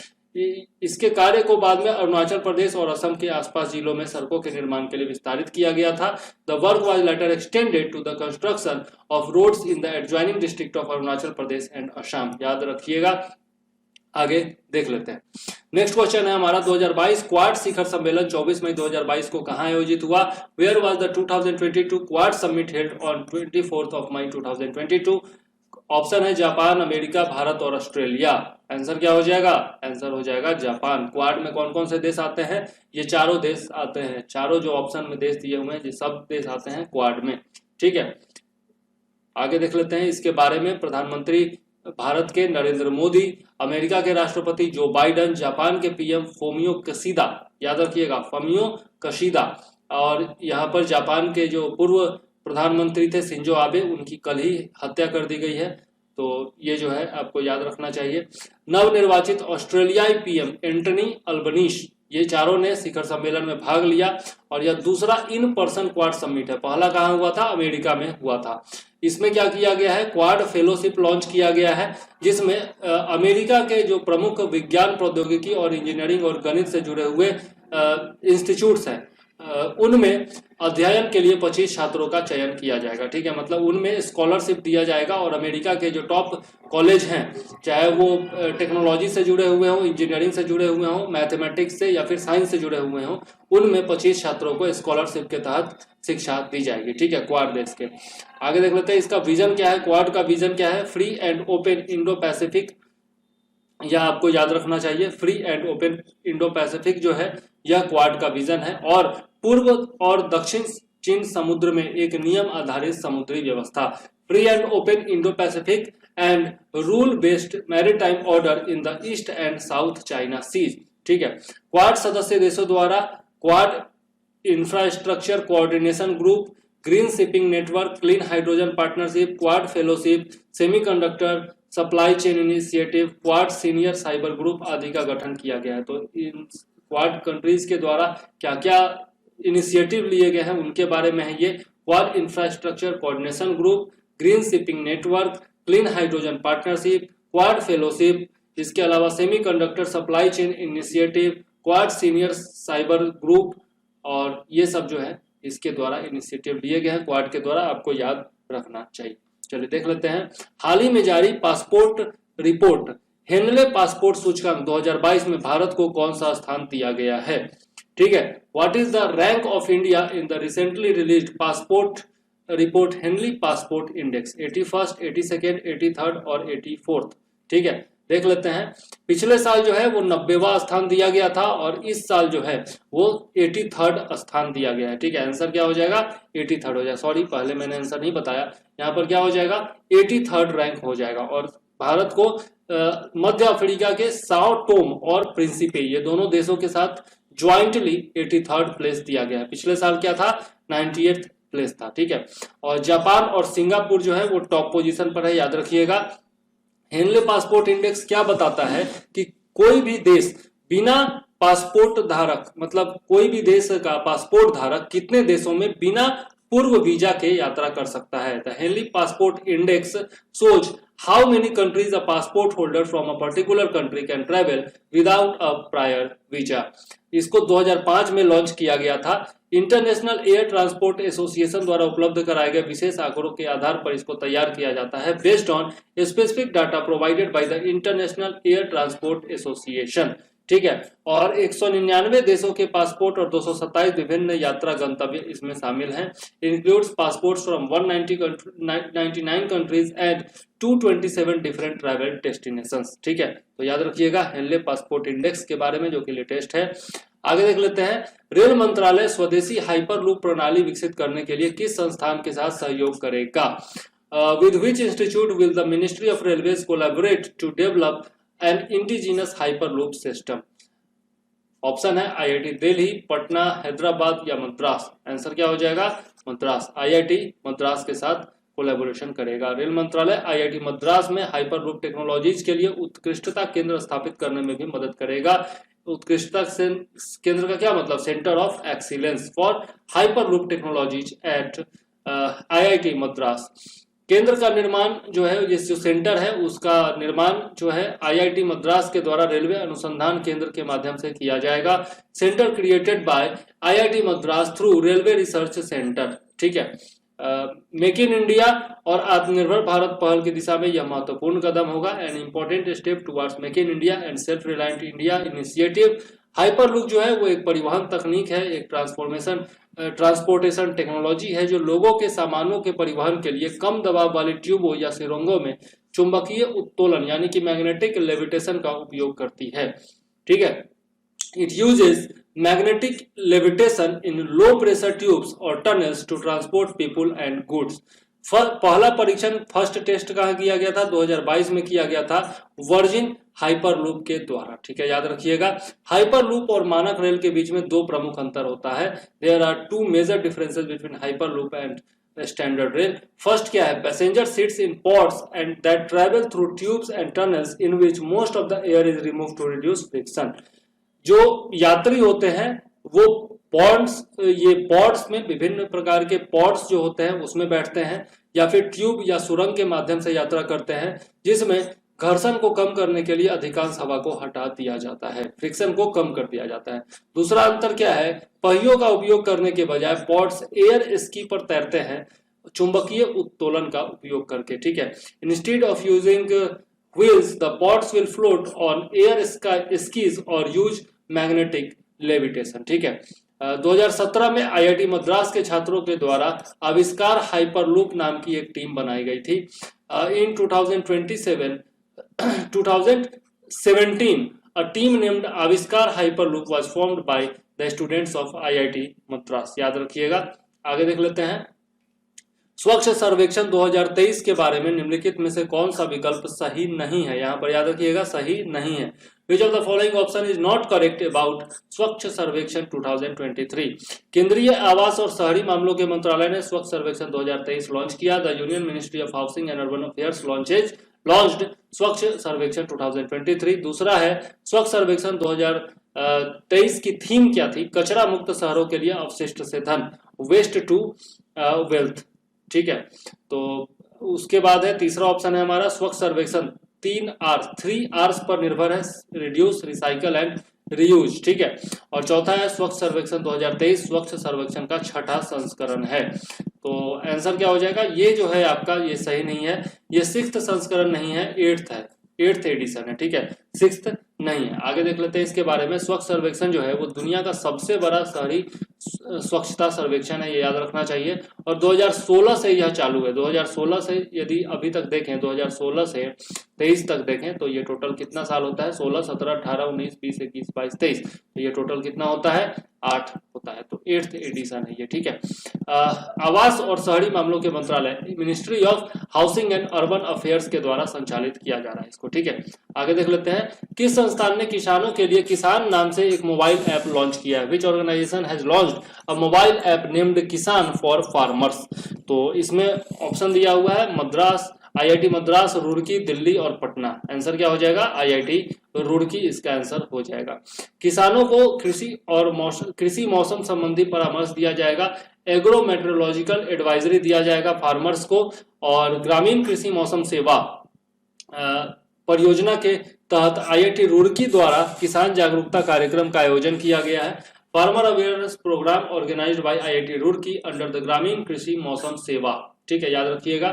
इसके कार्य को बाद में अरुणाचल प्रदेश और असम के आसपास जिलों में सड़कों के निर्माण के लिए विस्तारित किया गया था। The work was later extended to the construction of roads in the adjoining district of Arunachal Pradesh and Assam. याद रखिएगा, आगे देख लेते हैं। नेक्स्ट क्वेश्चन है हमारा 2022 क्वाड शिखर सम्मेलन 24 मई 2022 को कहां आयोजित हुआ? Where was the 2022 Quad summit held on 24th of May 2022? Option है जापान, अमेरिका, भारत और ऑस्ट्रेलिया। आंसर क्या हो जाएगा? आंसर हो जाएगा जापान। क्वाड में कौन कौन से देश आते हैं? ये चारों देश आते हैं, चारों जो ऑप्शन में देश दिए हुए हैं ये सब देश आते हैं क्वाड में, ठीक है। आगे देख लेते हैं इसके बारे में। प्रधानमंत्री भारत के नरेंद्र मोदी, अमेरिका के राष्ट्रपति जो बाइडन, जापान के पीएम फोमियो किशिदा, याद रखिएगा फोमियो किशिदा, और यहाँ पर जापान के जो पूर्व प्रधानमंत्री थे शिंजो आबे, उनकी कल ही हत्या कर दी गई है, तो ये जो है आपको याद रखना चाहिए। नवनिर्वाचित ऑस्ट्रेलियाई पीएम एंटनी अल्बनीश, ये चारों ने शिखर सम्मेलन में भाग लिया, और यह दूसरा इन पर्सन क्वाड समिट है। पहला कहाँ हुआ था? अमेरिका में हुआ था। इसमें क्या किया गया है? क्वाड फेलोशिप लॉन्च किया गया है, जिसमें अमेरिका के जो प्रमुख विज्ञान, प्रौद्योगिकी और इंजीनियरिंग और गणित से जुड़े हुए इंस्टीट्यूट्स हैं, उनमें अध्ययन के लिए 25 छात्रों का चयन किया जाएगा, ठीक है। मतलब उनमें स्कॉलरशिप दिया जाएगा, और अमेरिका के जो टॉप कॉलेज हैं, चाहे वो टेक्नोलॉजी से जुड़े हुए हों, इंजीनियरिंग से जुड़े हुए हों, मैथमेटिक्स से या फिर साइंस से जुड़े हुए हों, उनमें 25 छात्रों को स्कॉलरशिप के तहत शिक्षा दी जाएगी, ठीक है, क्वाड देश के। आगे देख लेते हैं इसका विजन क्या है। क्वाड का विजन क्या है? Free and open Indo Pacific, यह आपको याद रखना चाहिए। Free and open Indo Pacific जो है यह क्वाड का विजन है, और पूर्व और दक्षिण चीन समुद्र में एक नियम आधारित समुद्री व्यवस्था। Free and open Indo Pacific and rule based maritime order in the East and South China Seas, ठीक है। क्वाड सदस्य देशों द्वारा Quad infrastructure coordination group, green shipping network, clean hydrogen partnership, Quad fellowship, semiconductor supply chain initiative, Quad senior cyber group आदि का गठन किया गया है। तो इन क्वाड कंट्रीज के द्वारा क्या क्या इनिशिएटिव लिए गए हैं उनके बारे में है ये। Quad infrastructure coordination group, green shipping network, clean hydrogen partnership, Quad fellowship, इसके अलावा semiconductor supply chain initiative, Quad senior cyber group, और ये सब जो है इसके द्वारा इनिशिएटिव लिए गए हैं, क्वाड के द्वारा, आपको याद रखना चाहिए। चलिए देख लेते हैं हाल ही में जारी पासपोर्ट रिपोर्ट हेनले पासपोर्ट सूचकांक 2022 में भारत को कौन सा स्थान दिया गया है, ठीक है। What is the rank of India in the recently released passport report Henley passport index? 81st, 82nd, 83rd और 84th, ठीक है। देख लेते हैं। पिछले साल जो है वो 90वां स्थान दिया गया था, और इस साल जो है वो 83rd स्थान दिया गया है, ठीक है। आंसर क्या हो जाएगा? 83rd हो जाएगा। सॉरी, पहले मैंने आंसर नहीं बताया, यहाँ पर क्या हो जाएगा? 83rd रैंक हो जाएगा। और भारत को मध्य अफ्रीका के साओ टोम और प्रिंसिपे, ये दोनों देशों के साथ ज्वाइंटली 83rd प्लेस दिया गया है। पिछले साल क्या था? 98th प्लेस था, ठीक है। और जापान और सिंगापुर जो है वो टॉप पोजीशन पर है, याद रखिएगा। हेनले पासपोर्ट इंडेक्स क्या बताता है कि कोई भी देश बिना पासपोर्ट धारक, मतलब कोई भी देश का पासपोर्ट धारक कितने देशों में बिना पूर्व वीजा के यात्रा कर सकता है। The Henley passport index shows how many countries a passport holder from a particular country can travel without a prior visa. इसको 2005 में लॉन्च किया गया था। इंटरनेशनल एयर ट्रांसपोर्ट एसोसिएशन द्वारा उपलब्ध कराए गए विशेष आंकड़ों के आधार पर इसको तैयार किया जाता है, based on specific data provided by the international air transport association, ठीक है। और 199 देशों के पासपोर्ट और 227 विभिन्न यात्रा गंतव्य इसमें शामिल हैं। Includes passports from 199 countries and 227 different travel destinations. ठीक है, तो याद रखिएगा हेनले पासपोर्ट इंडेक्स के बारे में, जो कि लेटेस्ट है। आगे देख लेते हैं, रेल मंत्रालय स्वदेशी हाइपरलूप प्रणाली विकसित करने के लिए किस संस्थान के साथ सहयोग करेगा? With which institute will the Ministry of Railways collaborate to develop an indigenous hyperloop system? Option है आईआईटी दिल्ली, पटना, हैदराबाद या मद्रास। आंसर क्या हो जाएगा? मद्रास। आईआईटी मद्रास के साथ कोलैबोरेशन करेगा। रेल मंत्रालय आईआईटी मद्रास में हाइपरलूप टेक्नोलॉजीज के लिए उत्कृष्टता केंद्र स्थापित करने में भी मदद करेगा। उत्कृष्टता केंद्र का क्या मतलब? Centre of excellence for hyperloop technologies eight IIT Madras. केंद्र का निर्माण जो है, ये जो सेंटर है उसका निर्माण जो है आईआईटी मद्रास के द्वारा रेलवे अनुसंधान केंद्र के माध्यम से किया जाएगा। Centre created by IIT Madras through railway research centre. ठीक है, मेक इन इंडिया और आत्मनिर्भर भारत पहल की दिशा में यह महत्वपूर्ण कदम होगा। An important step towards make in India and self reliant India initiative. Hyperloop जो है वो एक परिवहन तकनीक है, एक ट्रांसपोर्टेशन टेक्नोलॉजी है जो लोगों के सामानों के परिवहन के लिए कम दबाव वाली ट्यूबों या सुरंगों में चुंबकीय उत्तोलन यानी कि मैग्नेटिक लेविटेशन का उपयोग करती है। ठीक है, it uses magnetic levitation in low pressure tubes और tunnels to transport people and goods. पहला परीक्षण फर्स्ट टेस्ट कहाँ किया गया था? 2022 में किया गया था वर्जिन हाइपरलूप के द्वारा। ठीक है, याद रखिएगा हाइपरलूप और मानक रेल के बीच में दो प्रमुख अंतर होता है। There are two major differences between hyperloop and standard rail. First क्या है? Passenger seats in pods and that travel through tubes and tunnels in which most of the air is removed to reduce friction. जो यात्री होते हैं वो pods, ये pods में विभिन्न प्रकार के पॉड्स जो होते हैं उसमें बैठते हैं या फिर ट्यूब या सुरंग के माध्यम से यात्रा करते हैं, जिसमें घर्षण को कम करने के लिए अधिकांश हवा को हटा दिया जाता है, फ्रिक्शन को कम कर दिया जाता है। दूसरा अंतर क्या है? पहियों का उपयोग करने के बजाय पॉड्स एयर स्की पर तैरते हैं चुंबकीय उत्तोलन का उपयोग करके। ठीक है, instead of using wheels the pods will float on air skis और यूज मैग्नेटिक लेविटेशन। ठीक है, 2017 में आईआईटी मद्रास के छात्रों के द्वारा आविष्कार हाइपरलूप नाम की एक टीम बनाई गई थी। इन 2017 a team named आविष्कार hyperloop was formed by the students of IIT Madras. याद रखिएगा। आगे देख लेते हैं, स्वच्छ सर्वेक्षण 2023 के बारे में निम्नलिखित में से कौन सा विकल्प सही नहीं है? यहाँ पर याद रखिएगा सही नहीं है। Which of the following option is not correct about स्वच्छ सर्वेक्षण 2023? केंद्रीय आवास और शहरी मामलों के मंत्रालय ने स्वच्छ सर्वेक्षण 2023 लॉन्च किया। The union ministry of housing and urban affairs launched स्वच्छ सर्वेक्षण 2023। दूसरा है स्वच्छ सर्वेक्षण 2023 की थीम क्या थी? कचरा मुक्त शहरों के लिए अवशिष्ट से धन, वेस्ट टू वेल्थ। ठीक है, तो उसके बाद है तीसरा ऑप्शन है हमारा स्वच्छ सर्वेक्षण 3 R's पर निर्भर है, रिड्यूस, रिसाइकल एंड रीयूज। ठीक है, और चौथा है स्वच्छ सर्वेक्षण 2023 स्वच्छ सर्वेक्षण का छठा संस्करण है। तो आंसर क्या हो जाएगा? ये जो है आपका ये सही नहीं है, ये 6th संस्करण नहीं है, 8th है, 8th एडिशन है। ठीक है, 6th नहीं है। आगे देख लेते हैं इसके बारे में। स्वच्छ सर्वेक्षण जो है वो दुनिया का सबसे बड़ा शहरी स्वच्छता सर्वेक्षण है, ये याद रखना चाहिए। और 2016 से यह चालू है। 2016 से यदि अभी तक देखें, 2016 से 23 तक देखें तो ये टोटल कितना साल होता है? 16, 17, 18, 19, 20, 21, 22, 23। तो ये टोटल कितना होता है? 8 होता है। तो 8th एडिशन है ये। ठीक है, आवास और शहरी मामलों के मंत्रालय ministry of housing and urban affairs के द्वारा संचालित किया जा रहा है इसको। ठीक है, आगे देख लेते हैं, किस संस्थान ने किसानों के लिए किसान नाम से एक मोबाइल ऐप लॉन्च किया है? Which organisation has launched a mobile app named Kisan for farmers. तो इसमें ऑप्शन दिया हुआ है मद्रास, आईआईटी मद्रास, रुड़की, दिल्ली और पटना। आंसर क्या हो जाएगा? आईआईटी रुड़की इसका आंसर हो जाएगा। किसानों को कृषि मौसम संबंधी परामर्श दिया जाएगा, एग्रो मेट्रोलॉजिकल एडवाइजरी दिया जाएगा फार्मर्स को, और ग्रामीण कृषि मौसम सेवा परियोजना के तहत आईआईटी रुड़की द्वारा किसान जागरूकता कार्यक्रम का आयोजन किया गया है। Farmer awareness programme organised by IIT Roorkee under the Gramin Krishi Mausam सेवा। ठीक है, याद रखिएगा।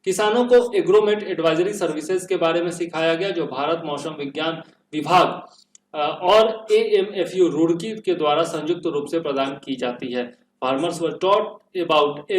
किसानों को एग्रोमेट एडवाइजरी सर्विसेज के बारे में सिखाया गया, जो भारत मौसम विज्ञान विभाग और AMFU रुड़की के द्वारा संयुक्त रूप से प्रदान की जाती है। Farmers were taught about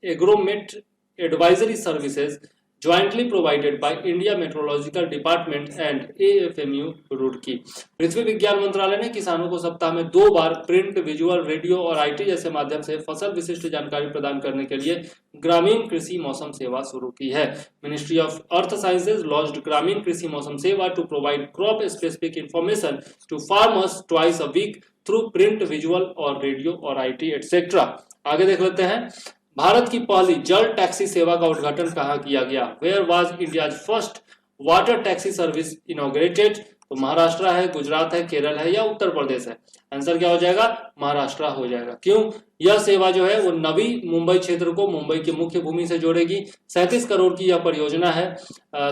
agromet advisory services jointly provided by India Meteorological Department and AFMU Roorkee. पृथ्वी विज्ञान मंत्रालय ने किसानों को सप्ताह में 2 बार प्रिंट, विजुअल, रेडियो और IT जैसे माध्यम से फसल विशिष्ट जानकारी प्रदान करने के लिए ग्रामीण कृषि मौसम सेवा शुरू की है। Ministry of earth sciences launched Gramin Krishi Mausam Sewa to provide crop specific information to farmers twice a week through print, visual और रेडियो और IT एटसेट्रा। आगे देख लेते हैं, भारत की पहली जल टैक्सी सेवा का उद्घाटन कहाँ किया गया? Where was India's first water taxi service inaugurated? तो महाराष्ट्र है, गुजरात है, केरल है या उत्तर प्रदेश है? आंसर क्या हो जाएगा? महाराष्ट्र हो जाएगा। क्यों? यह सेवा जो है वो नवी मुंबई क्षेत्र को मुंबई की मुख्य भूमि से जोड़ेगी। 37 करोड़ की यह परियोजना है,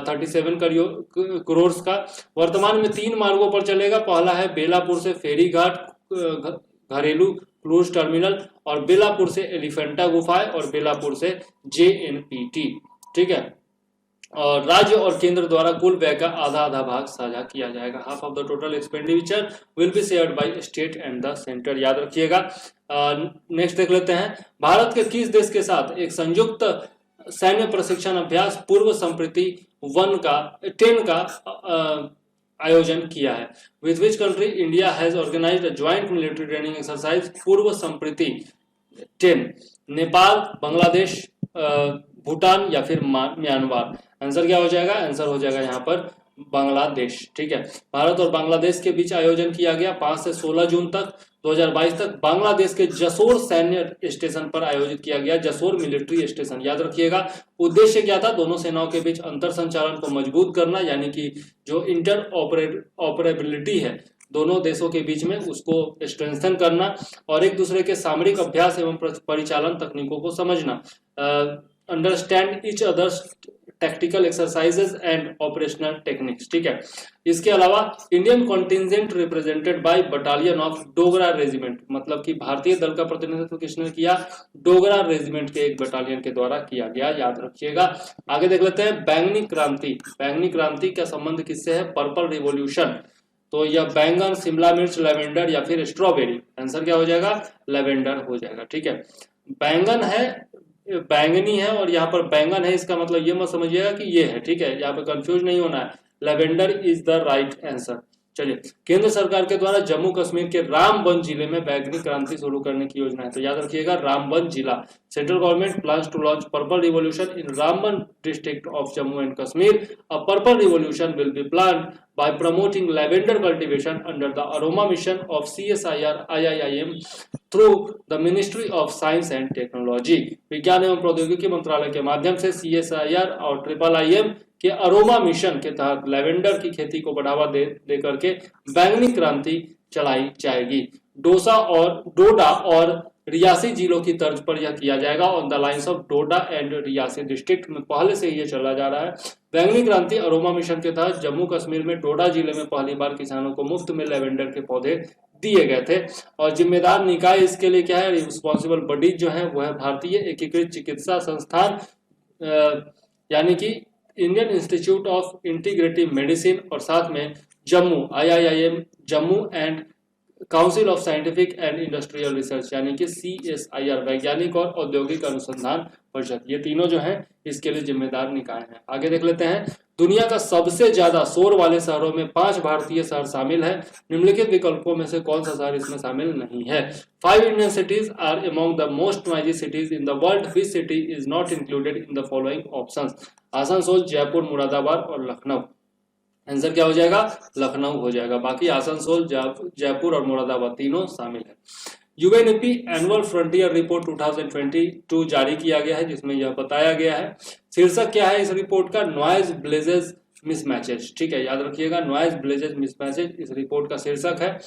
37 करोड़ का। वर्तमान में 3 मार्गों पर चलेगा। पहला है बेलापुर से फेरी घाट घरेलू क्रूज टर्मिनल, और बेलापुर से एलिफेंटा गुफाएं, और बेलापुर से JNPT। ठीक है, और राज्य और केंद्र द्वारा कुल व्यय का आधा भाग साझा किया जाएगा। Half of the total expenditure will be shared by state and the centre, याद रखिएगा। नेक्स्ट देख लेते हैं, भारत के किस देश के साथ एक संयुक्त सैन्य प्रशिक्षण अभ्यास पूर्व संप्रति 10 का आयोजन किया है? With which country India has organised a joint military training exercise पूर्व संप्रति 10? नेपाल, बांग्लादेश, भूटान या फिर म्यांमार? आंसर क्या हो जाएगा? आंसर हो जाएगा यहाँ पर बांग्लादेश। ठीक है, भारत और बांग्लादेश के बीच आयोजन किया गया 5 से 16 जून तक 2022 तक बांग्लादेश के जसोर सैन्य स्टेशन पर आयोजित किया गया, जसोर मिलिट्री स्टेशन, याद रखिएगा। उद्देश्य क्या था? दोनों सेनाओं के बीच अंतर संचालन को मजबूत करना, यानी कि जो इंटर ऑपरेबिलिटी है दोनों देशों के बीच में, उसको स्ट्रेंथन करना, और एक दूसरे के सामरिक अभ्यास एवं परिचालन तकनीकों को समझना, understand each others tactical exercises and operational techniques. ठीक है, इसके अलावा Indian contingent represented by battalion of Dogra regiment, मतलब कि भारतीय दल का प्रतिनिधित्व किसने किया? डोगरा रेजिमेंट के एक बटालियन के द्वारा किया गया, याद रखिएगा। आगे देख लेते हैं, बैंगनी क्रांति। बैंगनी क्रांति का संबंध किससे है? Purple revolution. तो यह बैंगन, शिमला मिर्च, लेवेंडर या फिर स्ट्रॉबेरी? आंसर क्या हो जाएगा? लेवेंडर हो जाएगा। ठीक है, बैंगन है, बैंगनी है, और यहाँ पर बैंगन है, इसका मतलब ये मत समझिएगा कि ये है। ठीक है, यहाँ पे कंफ्यूज नहीं होना है। Lavender is the right answer. चलिए, केंद्र सरकार के द्वारा जम्मू कश्मीर के रामबन जिले में बैंगनी क्रांति शुरू करने की योजना है, तो याद रखिएगा रामबन जिला। Central government plans to launch purple revolution in Ramban district of Jammu and Kashmir. A purple revolution will be planned by promoting lavender cultivation under the aroma mission of CSIR IIIM through the Ministry of Science and Technology। विज्ञान एवं प्रौद्योगिकी मंत्रालय के माध्यम से CSIR और IIIM के aroma mission के तहत लेवेंडर की खेती को बढ़ावा दे करके बैंगनी क्रांति चलाई जाएगी। डोडा और रियासी जिलों की तर्ज पर यह किया जाएगा। On the lines of Doda and Reasi district में पहले से ये चला जा रहा है। बैंगनी क्रांति अरोमा मिशन के तहत जम्मू कश्मीर में डोडा जिले में पहली बार किसानों को मुफ्त में लेवेंडर के पौधे दिए गए थे। और जिम्मेदार निकाय इसके लिए क्या है? रिस्पॉन्सिबल बॉडी जो है वो है भारतीय एकीकृत चिकित्सा संस्थान, यानी कि Indian institute of integrative medicine, और साथ में Jammu IIIM Jammu and council of scientific and industrial research, यानी कि CSIR वैज्ञानिक और औद्योगिक अनुसंधान परिषद, ये तीनों जो हैं इसके लिए जिम्मेदार निकाय हैं। आगे देख लेते हैं, दुनिया का सबसे ज्यादा शोर वाले शहरों में 5 भारतीय शहर शामिल है। निम्नलिखित विकल्पों में से कौन सा शहर इसमें शामिल नहीं है? 5 Indian cities are among the most noisy cities in the world. Which city is not included in the following options? Asansol, Jaipur, Moradabad और लखनऊ। आंसर क्या हो जाएगा? लखनऊ हो जाएगा। बाकी आसनसोल, जयपुर और मुरादाबाद तीनों शामिल है। यूएनईपी एनुअल फ्रंटियर रिपोर्ट 2022 जारी किया गया है, जिसमें यह बताया गया है। शीर्षक क्या है इस रिपोर्ट का? Noise blazes mismatches. ठीक है, याद रखिएगा, नॉइज ब्लेजेस मिसमैचेस इस रिपोर्ट का शीर्षक है।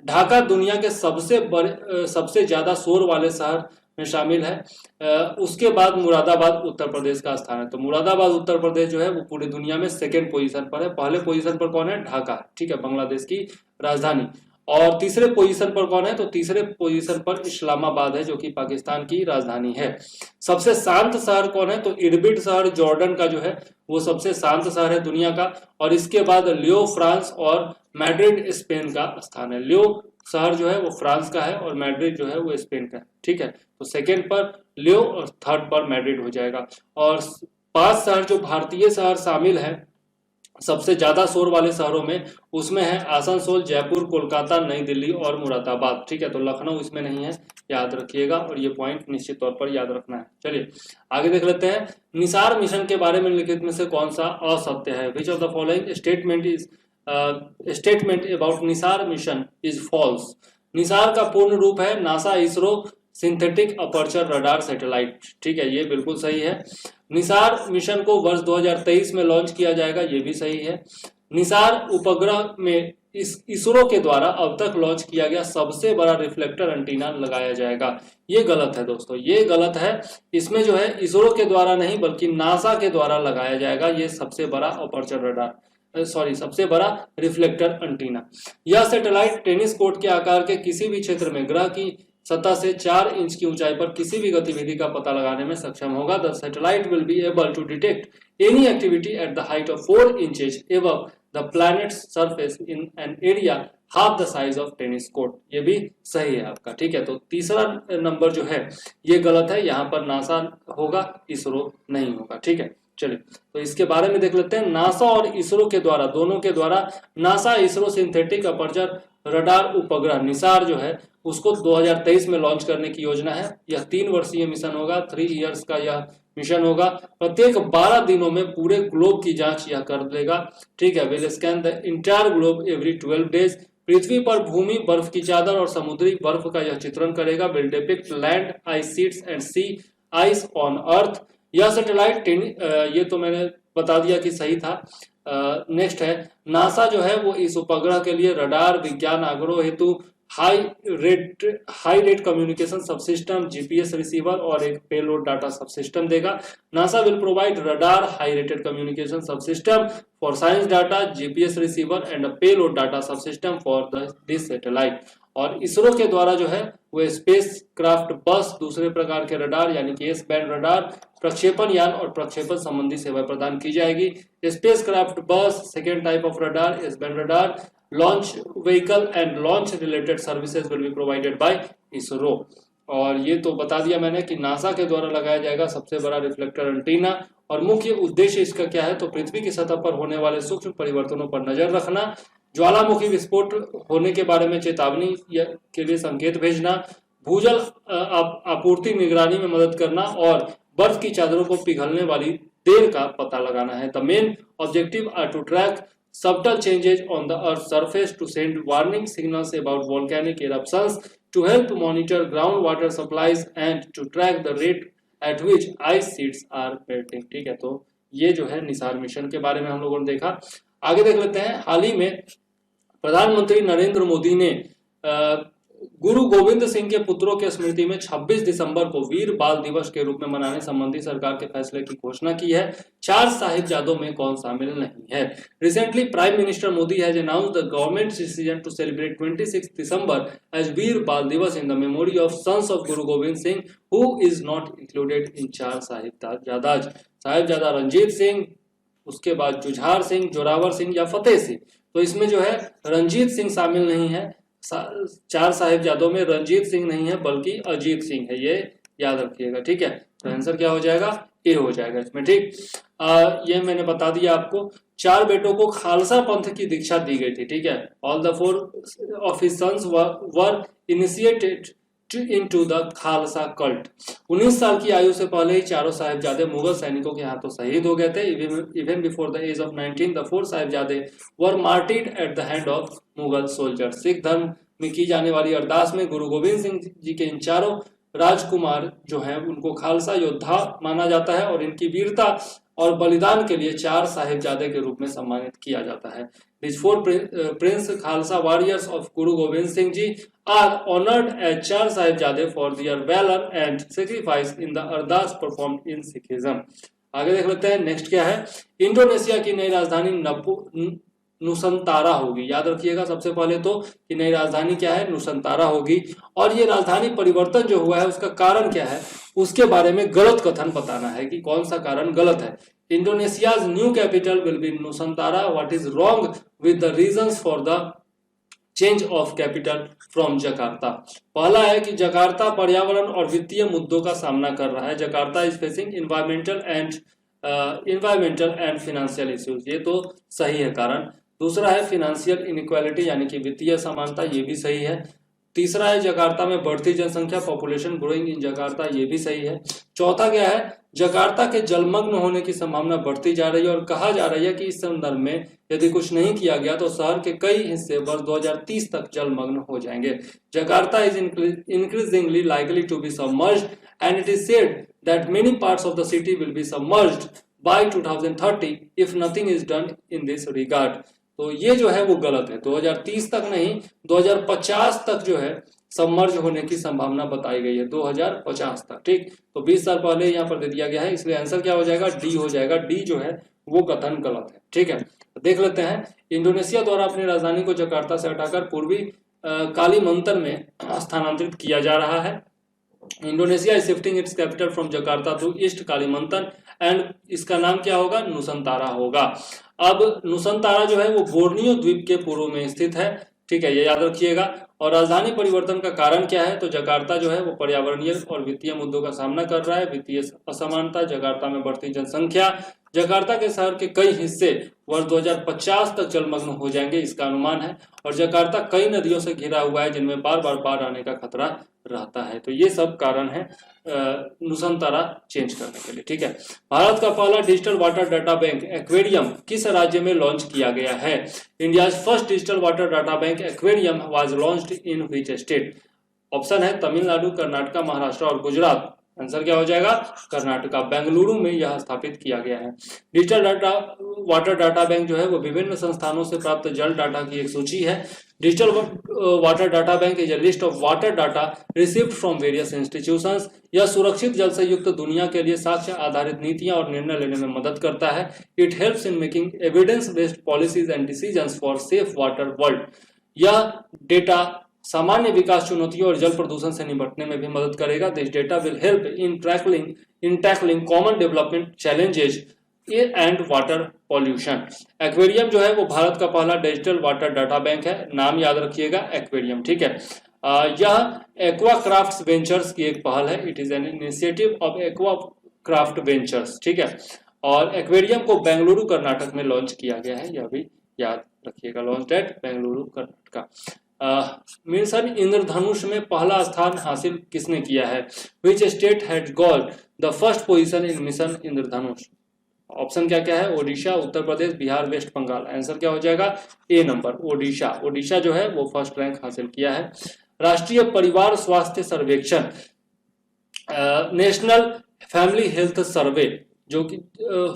ढाका दुनिया के सबसे ज्यादा शोर वाले शहर में शामिल है। उसके बाद मुरादाबाद उत्तर प्रदेश का स्थान है। तो मुरादाबाद उत्तर प्रदेश जो है वो पूरी दुनिया में 2nd पोजीशन पर है। पहले पोजीशन पर कौन है? ढाका। ठीक है, बांग्लादेश की राजधानी। और तीसरे पोजीशन पर कौन है? तो तीसरे पोजीशन पर इस्लामाबाद है, जो कि पाकिस्तान की राजधानी है। सबसे शांत शहर कौन है? तो इरबिड शहर जॉर्डन का जो है वो सबसे शांत शहर है दुनिया का। और इसके बाद लियो, फ्रांस और मैड्रिड स्पेन का स्थान है। लियो शहर जो है वो फ्रांस का है और मैड्रिड जो है वो स्पेन का है। ठीक है, तो सेकेंड पर लियो और थर्ड पर मैड्रिड हो जाएगा। और 5 शहर जो भारतीय शहर शामिल है सबसे ज्यादा शोर वाले शहरों में, उसमें है आसनसोल, जयपुर, कोलकाता, नई दिल्ली और मुरादाबाद। ठीक है, तो लखनऊ इसमें नहीं है, याद रखिएगा और ये पॉइंट निश्चित तौर पर याद रखना है। चलिए आगे देख लेते हैं। निसार मिशन के बारे में निम्नलिखित में से कौन सा असत्य है? Which of the following statement about NISAR mission is false? NISAR का पूर्ण रूप है NASA ISRO synthetic aperture radar satellite. ठीक है, ये बिल्कुल सही है। निसार मिशन को वर्ष 2023 में लॉन्च किया जाएगा, ये भी सही है। निसार उपग्रह में इसरो के द्वारा अब तक लॉन्च किया गया सबसे बड़ा रिफ्लेक्टर एंटीना लगाया जाएगा, ये गलत है दोस्तों, ये गलत है। इसमें जो है इसरो के द्वारा नहीं बल्कि नासा के द्वारा लगाया जाएगा ये सबसे बड़ा अपर्चर रडार, सबसे बड़ा रिफ्लेक्टर एंटीना। यह सैटेलाइट टेनिस कोर्ट के आकार के किसी भी क्षेत्र में ग्रह की सतह से 4 इंच की ऊंचाई पर किसी भी गतिविधि का पता लगाने में सक्षम होगा। The satellite will be able to detect any activity at the height of 4 inches above the planet's surface in an area half the size of tennis court, ये भी सही है आपका। ठीक है, तो तीसरा नंबर जो है ये गलत है, यहाँ पर नासा होगा, इसरो नहीं होगा। ठीक है, चलिए तो इसके बारे में देख लेते हैं। नासा और इसरो के द्वारा, दोनों के द्वारा NASA ISRO synthetic aperture radar उपग्रह निसार जो है उसको 2023 में लॉन्च करने की योजना है। यह 3 वर्षीय मिशन होगा, 3 इयर्स का यह मिशन होगा। प्रत्येक 12 दिनों में पूरे ग्लोब की जांच यह कर देगा। ठीक है, will scan the entire globe every 12 days. पृथ्वी पर भूमि, बर्फ की चादर और समुद्री बर्फ का यह चित्रण करेगा। Will depict land ice sheets and sea ice on earth. यह सैटेलाइट ये तो मैंने बता दिया कि सही था। नेक्स्ट है नासा जो है वो इस उपग्रह के लिए रडार, विज्ञान आग्रह हेतु high rate communication subsystem, GPS receiver और एक पेलोड डाटा सबसिस्टम देगा। NASA will provide radar, high rated communication subsystem for science data, GPS receiver and payload data subsystem for this satellite. और इसरो के द्वारा जो है वो स्पेस क्राफ्ट बस, दूसरे प्रकार के रडार यानी कि एस बैंड रडार, प्रक्षेपण यान और प्रक्षेपण संबंधी सेवाएं प्रदान की जाएगी। स्पेस क्राफ्ट बस, second type of radar, S band radar, launch vehicle and launch related services will be provided by ISRO. और ये तो बता दिया मैंने कि नासा के द्वारा लगाया जाएगा सबसे बड़ा रिफ्लेक्टर एंटीना। और मुख्य उद्देश्य इसका क्या है, तो पृथ्वी की सतह पर होने वाले सूक्ष्म परिवर्तनों पर नजर रखना, ज्वालामुखी विस्फोट होने के बारे में चेतावनी के लिए संकेत भेजना, भूजल आपूर्ति निगरानी में मदद करना और बर्फ की चादरों को पिघलने वाली देर का पता लगाना है। The main objective are to track subtle changes on the Earth's surface, to send warning signals about volcanic eruptions, to help monitor groundwater supplies and to track the rate at which ice sheets are melting। ठीक है, तो ये जो है Nisar mission के बारे में हम लोगों ने देखा। आगे देख लेते हैं। हाल ही में प्रधानमंत्री नरेंद्र मोदी ने गुरु गोविंद सिंह के पुत्रों के स्मृति में 26 दिसंबर को वीर बाल दिवस के रूप में मनाने संबंधी सरकार के फैसले की घोषणा की है। 4 साहिबजादों में कौन शामिल नहीं है? Recently prime minister Modi has announced the government decision to celebrate 26 December as Veer Bal Diwas in the memory of sons of Guru Gobind Singh who is not included in 4 Sahibzada. Sahibzada Ranjit Singh, उसके बाद जुझार सिंह, जोरावर सिंह या फतेह सिंह। तो इसमें जो है रंजीत सिंह शामिल नहीं है। 4 साहिबजादों में रंजीत सिंह नहीं है बल्कि अजीत सिंह है, ये याद रखिएगा। ठीक है, तो आंसर क्या हो जाएगा? ए हो जाएगा इसमें। ठीक, ये मैंने बता दिया आपको। 4 बेटों को खालसा पंथ की दीक्षा दी गई थी। ठीक है, all the 4 of his sons were initiated into the Khalsa cult. 19 साल की आयु से पहले ही चारों साहिबजादे मुगल सैनिकों के हाथों शहीद हो गए थे। Even before the age of 19 the 4 Sahibzade were martyred at the hand of Mughal soldier. Sikh धर्म में की जाने वाली अरदास में गुरु गोविंद सिंह जी के इन चारों राजकुमार जो हैं उनको खालसा योद्धा माना जाता है और इनकी वीरता और बलिदान के लिए 4 साहिबजादे के रूप में सम्मानित किया जाता है। These 4 Prince Khalsa warriors of Guru Gobind Singh Ji are honored as 4 Sahibzade for their valor and sacrifice in the Ardas performed in Sikhism। आगे देख लेते हैं नेक्स्ट क्या है। इंडोनेशिया की नई राजधानी नुसंतारा होगी। याद रखिएगा सबसे पहले तो कि नई राजधानी क्या है, नुसंतारा होगी। और ये राजधानी परिवर्तन जो हुआ है उसका कारण क्या है, उसके बारे में गलत कथन बताना है कि कौन सा कारण गलत है। Indonesia's new capital will be Nusantara. What is wrong with the reasons for the change of capital from Jakarta? पहला है कि जकार्ता पर्यावरण और वित्तीय मुद्दों का सामना कर रहा है. Jakarta is facing environmental and financial issues. ये तो सही है कारण. दूसरा है फिनेंशियल इनइक्वालिटी यानी कि वित्तीय समानता, ये भी सही है. तीसरा है जकार्ता में बढ़ती जनसंख्या, पॉपुलेशन ग्रोइंग इन जकार्ता, ये भी सही है. चौथा क्या है, जकार्ता के जलमग्न होने की संभावना बढ़ती जा रही है और कहा जा रही है कि इस संदर्भ में यदि कुछ नहीं किया गया तो शहर के कई हिस्से वर्ष 2030 तक जलमग्न हो जाएंगे. Jakarta is increasingly likely to be submerged and it is said that many parts of the city will be submerged by 2030 if nothing is done in this regard. तो ये जो है वो गलत है. 2030 तक नहीं, 2050 तक जो है सबमर्ज होने की संभावना बताई गई है. 2050 तक. ठीक, तो 20 साल पहले यहाँ पर दे दिया गया है, इसलिए आंसर क्या हो जाएगा, डी हो जाएगा. डी जो है वो कथन गलत है. ठीक है, देख लेते हैं. इंडोनेशिया द्वारा अपनी राजधानी को जकार्ता से हटाकर पूर्वी कालीमंतन में स्थानांतरित किया जा रहा है. Indonesia is shifting its capital from Jakarta to East Kalimantan and इसका नाम क्या होगा, नुसंतारा होगा. अब नुसंतारा जो है वो बोर्नियो द्वीप के पूर्व में स्थित है. ठीक है, ये याद रखिएगा. और राजधानी परिवर्तन का कारण क्या है, तो जकार्ता जो है वो पर्यावरणीय और वित्तीय मुद्दों का सामना कर रहा है. वित्तीय असमानता, जकार्ता में बढ़ती जनसंख्या, जकार्ता के शहर के कई हिस्से वर्ष 2050 तक जलमग्न हो जाएंगे, इसका अनुमान है. और जकार्ता कई नदियों से घिरा हुआ है जिनमें बार बार बाढ़ आने का खतरा रहता है. तो ये सब कारण है नुसंतारा चेंज करने के लिए. ठीक है, भारत का पहला digital water data bank aquarium किस राज्य में लॉन्च किया गया है? India's first digital water data bank aquarium was launched in which state? Option है तमिलनाडु, कर्नाटका, महाराष्ट्र और गुजरात. आंसर क्या हो जाएगा, कर्नाटका. बेंगलुरु में यह स्थापित किया गया है. डिजिटल वाटर डाटा बैंक जो है वो विभिन्न संस्थानों से प्राप्त जल डाटा की एक सूची है. Digital water data bank is a list of water data received from various institutions. यह सुरक्षित जल से युक्त दुनिया के लिए साक्ष्य आधारित नीतियां और निर्णय लेने में मदद करता है. It helps in making evidence based policies and decisions for safe water world. यह डेटा सामान्य विकास चुनौतियों और जल प्रदूषण से निपटने में भी मदद करेगा. This data will help in tackling common development challenges and water pollution. Aquarium जो है वो भारत का पहला डिजिटल वाटर डाटा बैंक है. नाम याद रखिएगा, एक्वेरियम. ठीक है, यह एक्वा क्राफ्ट वेंचर्स की एक पहल है. It is an initiative of aqua craft ventures. ठीक है, और एक्वेरियम को बेंगलुरु कर्नाटक में लॉन्च किया गया है, यह भी याद रखिएगा. Launch at Bengaluru Karnataka. Mission Indradhanush में पहला स्थान हासिल किसने किया है? Which state had got the first position in mission Indradhanush? Option क्या क्या है, ओडिशा, उत्तर प्रदेश, बिहार, वेस्ट बंगाल. आंसर क्या हो जाएगा, ए नंबर, ओडिशा. ओडिशा जो है वो फर्स्ट रैंक हासिल किया है. राष्ट्रीय परिवार स्वास्थ्य सर्वेक्षण, नेशनल फैमिली हेल्थ सर्वे, जो कि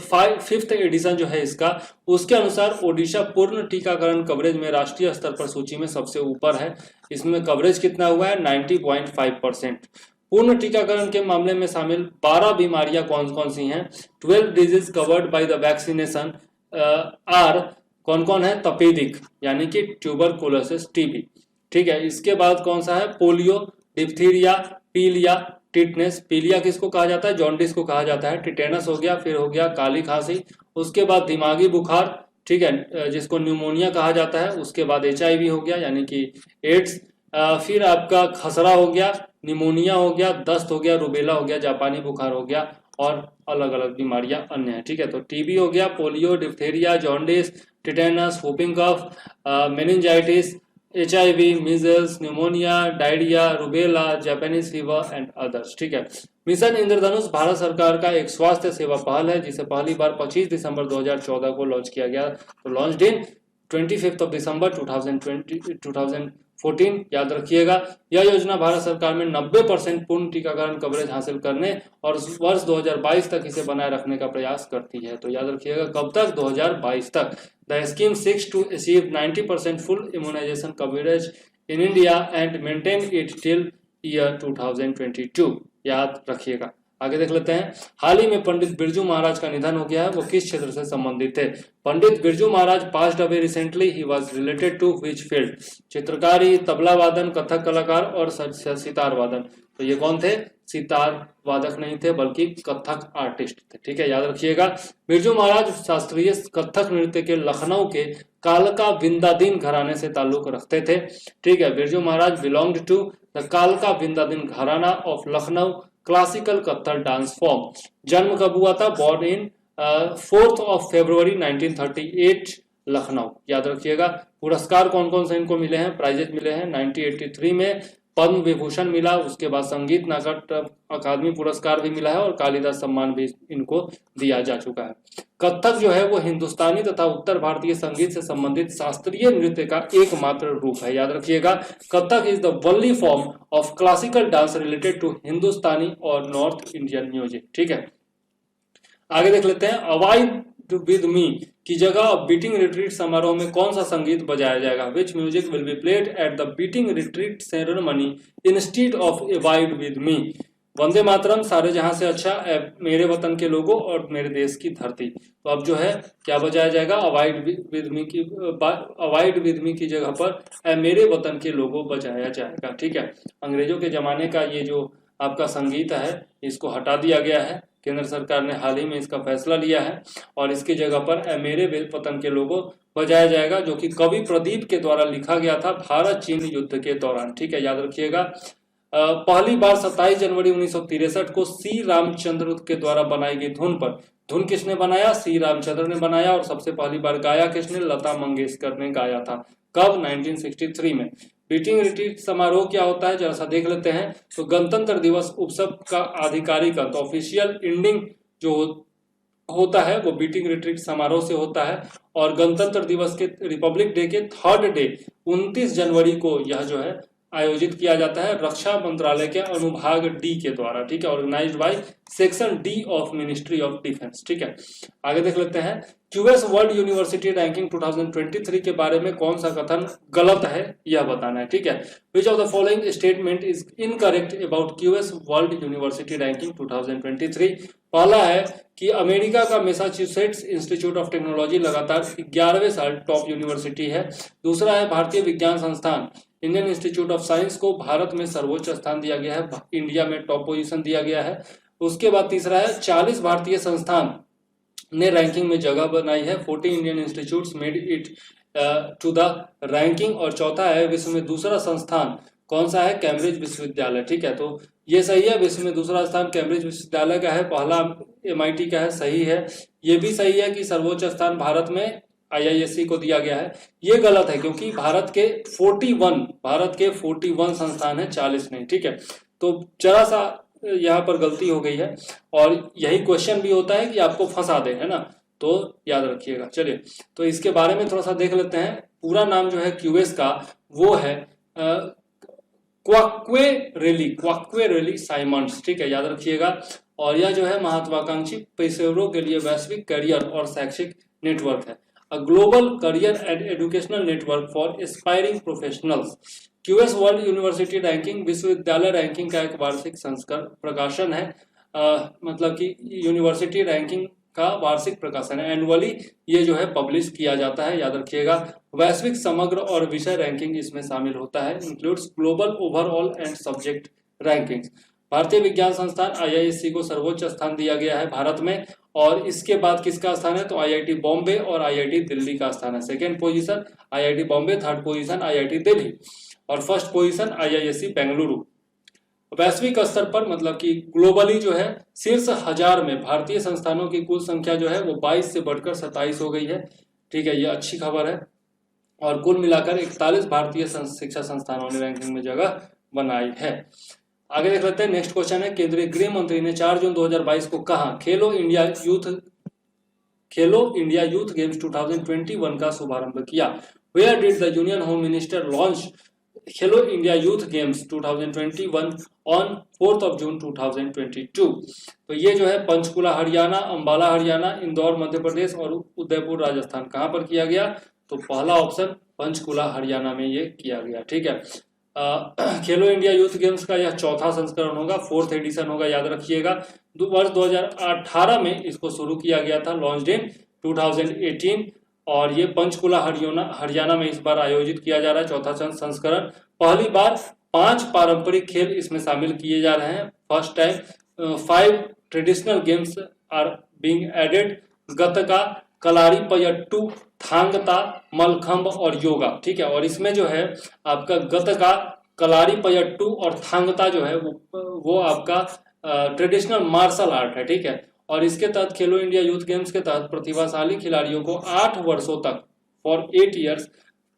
5th एडिशन जो है इसका, उसके अनुसार ओडिशा पूर्ण टीकाकरण कवरेज में राष्ट्रीय स्तर पर सूची में सबसे ऊपर है. इसमें कवरेज कितना हुआ है, 90.5%. पूर्ण टीकाकरण के मामले में शामिल 12 बीमारियां कौन कौन सी हैं? 12 disease covered by the vaccination are कौन कौन है? तपेदिक यानी कि ट्यूबरकुलोसिस, टीबी. ठीक है, इसके बाद कौन सा है? पोलियो, डिप्थीरिया, पीलिया, टिटनेस. पीलिया किसको कहा जाता है? जॉन्डिस को कहा जाता है. टिटेनस हो गया, फिर हो गया काली खांसी, उसके बाद दिमागी बुखार, ठीक है, जिसको न्यूमोनिया कहा जाता है. उसके बाद HIV हो गया यानी कि एड्स, फिर आपका खसरा हो गया, निमोनिया हो गया, दस्त हो गया, रुबेला हो गया, जापानी बुखार हो गया और अलग अलग बीमारियां अन्य हैं. ठीक है, तो टीबी हो गया, polio, diphtheria, jaundice, tetanus, whooping cough, meningitis, HIV, measles, pneumonia, diarrhoea, rubella, Japanese fever and others. ठीक है, मिशन इंद्रधनुष भारत सरकार का एक स्वास्थ्य सेवा पहल है जिसे पहली बार 25 दिसंबर 2014 को लॉन्च किया गया. तो लॉन्च इन 25 दिसंबर 2014. याद रखिएगा, यह योजना भारत सरकार में 90% पूर्ण टीकाकरण कवरेज हासिल करने और वर्ष 2022 तक इसे बनाए रखने का प्रयास करती है. तो याद रखिएगा, कब तक? 2022 तक. The scheme seeks to achieve 90% full immunization coverage in India and maintain it till year 2022. याद रखिएगा. आगे देख लेते हैं, हाल ही में पंडित बिरजू महाराज का निधन हो गया है, वो किस क्षेत्र से संबंधित थे? Pandit Birju Maharaj passed away recently, he was related to which field? चित्रकारी, तबला वादन, कथक कलाकार और सितार वादन। तो ये कौन थे? सितार वादक नहीं थे बल्कि कथक आर्टिस्ट थे। ठीक है, याद रखिएगा। बिरजू महाराज शास्त्रीय कथक नृत्य के लखनऊ के कालका विंदादीन घराने से ताल्लुक रखते थे। ठीक है, Birju Maharaj belonged to the कालका विंदादीन घराना of Lucknow classical Kathak dance form. जन्म कब हुआ था? बॉर्न इन 4 फरवरी 1938 लखनऊ। याद रखिएगा। पुरस्कार कौन कौन से इनको मिले हैं? प्राइजेस मिले हैं 1983 में पद्म विभूषण मिला, उसके बाद संगीत नाटक अकादमी पुरस्कार भी मिला है और कालिदास सम्मान भी इनको दिया जा चुका है। कथक जो है वो हिंदुस्तानी तथा उत्तर भारतीय संगीत से संबंधित शास्त्रीय नृत्य का एकमात्र रूप है। याद रखिएगा, Kathak is the only form of classical dance related to Hindustani और नॉर्थ इंडियन म्यूजिक। ठीक है, आगे देख लेते हैं, अवॉइड विद मी की जगह बीटिंग रिट्रीट समारोह में कौन सा संगीत बजाया जाएगा? Which music will be played at the beating retreat ceremony instead of abide with me? Vande Mataram, Saare Jahan से अच्छा, मेरे वतन के लोगों और मेरे देश की धरती। तो अब जो है क्या बजाया जाएगा? अवॉइड विद मी की जगह पर मेरे वतन के लोगों बजाया जाएगा। ठीक है, अंग्रेजों के जमाने का ये जो आपका संगीत है इसको हटा दिया गया है। केंद्र सरकार ने हाल ही में इसका फैसला लिया है और इसकी जगह पर मेरे वतन के लोगों बजाया जाएगा, जो कि कवि प्रदीप के द्वारा लिखा गया था भारत चीन युद्ध के दौरान। ठीक है, याद रखिएगा। पहली बार 27 जनवरी 1963 को सी रामचंद्र के द्वारा बनाई गई धुन पर, धुन किसने बनाया? सी रामचंद्र ने बनाया। और सबसे पहली बार गाया किसने? लता मंगेशकर ने गाया था। कब? 1963 में। बीटिंग रिट्रीट समारोह क्या होता है जरा सा देख लेते हैं। तो गणतंत्र दिवस उत्सव का आधिकारिक अंत, ऑफिशियल एंडिंग जो होता है वो बीटिंग रिट्रीट समारोह से होता है। और गणतंत्र दिवस के, रिपब्लिक डे के 3rd डे 29 जनवरी को यह जो है आयोजित किया जाता है रक्षा मंत्रालय के अनुभाग डी के द्वारा। ठीक है, organised by section D of ministry of defence. ठीक है, आगे देख लेते हैं, क्यूएस वर्ल्ड यूनिवर्सिटी रैंकिंग 2023 के बारे में कौन सा कथन गलत है यह बताना है। ठीक है, which of the following statement is incorrect about QS world university ranking 2023? पहला है कि अमेरिका का मैसाचुसेट्स इंस्टीट्यूट ऑफ टेक्नोलॉजी लगातार 11वें साल टॉप यूनिवर्सिटी है। दूसरा है भारतीय विज्ञान संस्थान इंडियन इंस्टीट्यूट ऑफ साइंस को भारत में सर्वोच्च स्थान दिया गया है, इंडिया में टॉप पोजीशन दिया गया है। उसके बाद तीसरा है 40 भारतीय संस्थान ने रैंकिंग में जगह बनाई है, 40 Indian institutes made it to the ranking. और चौथा है विश्व में दूसरा संस्थान कौन सा है? कैम्ब्रिज विश्वविद्यालय। ठीक है, तो ये सही है, विश्व में दूसरा स्थान कैम्ब्रिज विश्वविद्यालय का है, पहला MIT का है, सही है। ये भी सही है कि सर्वोच्च स्थान भारत में IISc को दिया गया है। ये गलत है क्योंकि भारत के 41 संस्थान है, 40 नहीं। ठीक है, तो जरा सा यहाँ पर गलती हो गई है और यही क्वेश्चन भी होता है कि आपको फंसा दे, है ना, तो याद रखिएगा। चलिए, तो इसके बारे में थोड़ा सा देख लेते हैं। पूरा नाम जो है क्यूएस का वो है क्वाक्वेरेली साइमंड्स। ठीक है, याद रखिएगा। और यह जो है महत्वाकांक्षी पेशेवरों के लिए वैश्विक करियर और शैक्षिक नेटवर्क है, a global career and educational network for aspiring professionals. QS world university ranking विश्वविद्यालय रैंकिंग का एक वार्षिक संस्करण प्रकाशन है, मतलब कि यूनिवर्सिटी रैंकिंग का वार्षिक प्रकाशन है। एनुअली ये जो है पब्लिश किया जाता है, याद रखिएगा। वैश्विक समग्र और विषय रैंकिंग इसमें शामिल होता है, includes global overall and subject ranking. भारतीय विज्ञान संस्थान IISc को सर्वोच्च स्थान दिया गया है भारत में। और इसके बाद किसका स्थान है? तो IIT बॉम्बे और IIT दिल्ली का स्थान है। Second position IIT Bombay, third position IIT Delhi और फर्स्ट पोजीशन IISc बेंगलुरु। वैश्विक स्तर पर मतलब कि ग्लोबली जो है शीर्ष 1000 में भारतीय संस्थानों की कुल संख्या जो है वो 22 से बढ़कर 27 हो गई है। ठीक है, ये अच्छी खबर है। और कुल मिलाकर 41 भारतीय शिक्षा संस्थानों ने रैंकिंग में जगह बनाई है। आगे देख लेते हैं, नेक्स्ट क्वेश्चन है, केंद्रीय गृह मंत्री ने 4 जून 2022 को कहा खेलो इंडिया यूथ गेम्स 2021 का शुभारंभ किया। Where did the union home minister launch Khelo India youth games 2021 on 4 June 2022? तो ये जो है पंचकुला हरियाणा, अंबाला हरियाणा, इंदौर मध्य प्रदेश और उदयपुर राजस्थान। कहां पर किया गया? तो पहला ऑप्शन पंचकुला हरियाणा में ये किया गया। ठीक है, खेलो इंडिया यूथ गेम्स का यह चौथा संस्करण होगा, 4th एडिशन होगा, याद रखिएगा। वर्ष 2018 में इसको शुरू किया गया था, लॉन्च इन 2018, और ये पंचकुला हरियाणा में इस बार आयोजित किया जा रहा है, चौथा संस्करण। पहली बार 5 पारंपरिक खेल इसमें शामिल किए जा रहे हैं। First time 5 traditional games are being added, Gatka, Kalaripayattu, Thang-Ta, Mallakhamb और योगा, ठीक है। और इसमें जो है आपका गतका, कलारीपयट्टू और थांगता जो है वो आपका ट्रेडिशनल मार्शल आर्ट है, ठीक है। और इसके तहत खेलो इंडिया यूथ गेम्स के तहत प्रतिभाशाली खिलाड़ियों को 8 वर्षों तक फॉर 8 ईयर्स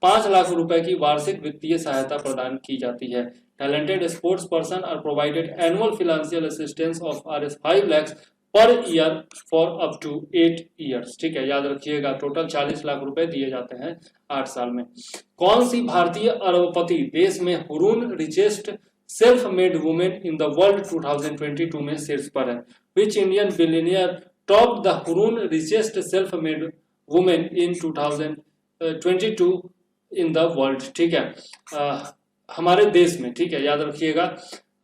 5 लाख रुपए की वार्षिक वित्तीय सहायता प्रदान की जाती है। Talented sports person are provided annual financial assistance of Rs 5 lakhs per year for up to 8 years, ठीक है, याद रखिएगा। टोटल 40 लाख रुपए दिए जाते हैं 8 साल में। कौन सी भारतीय अरबपति देश में Hurun richest self made women in the world 2022 में शीर्ष पर है? Which Indian billionaire top the Hurun richest self made women in 2022 in the world, ठीक है, हमारे देश में, ठीक है, याद रखिएगा।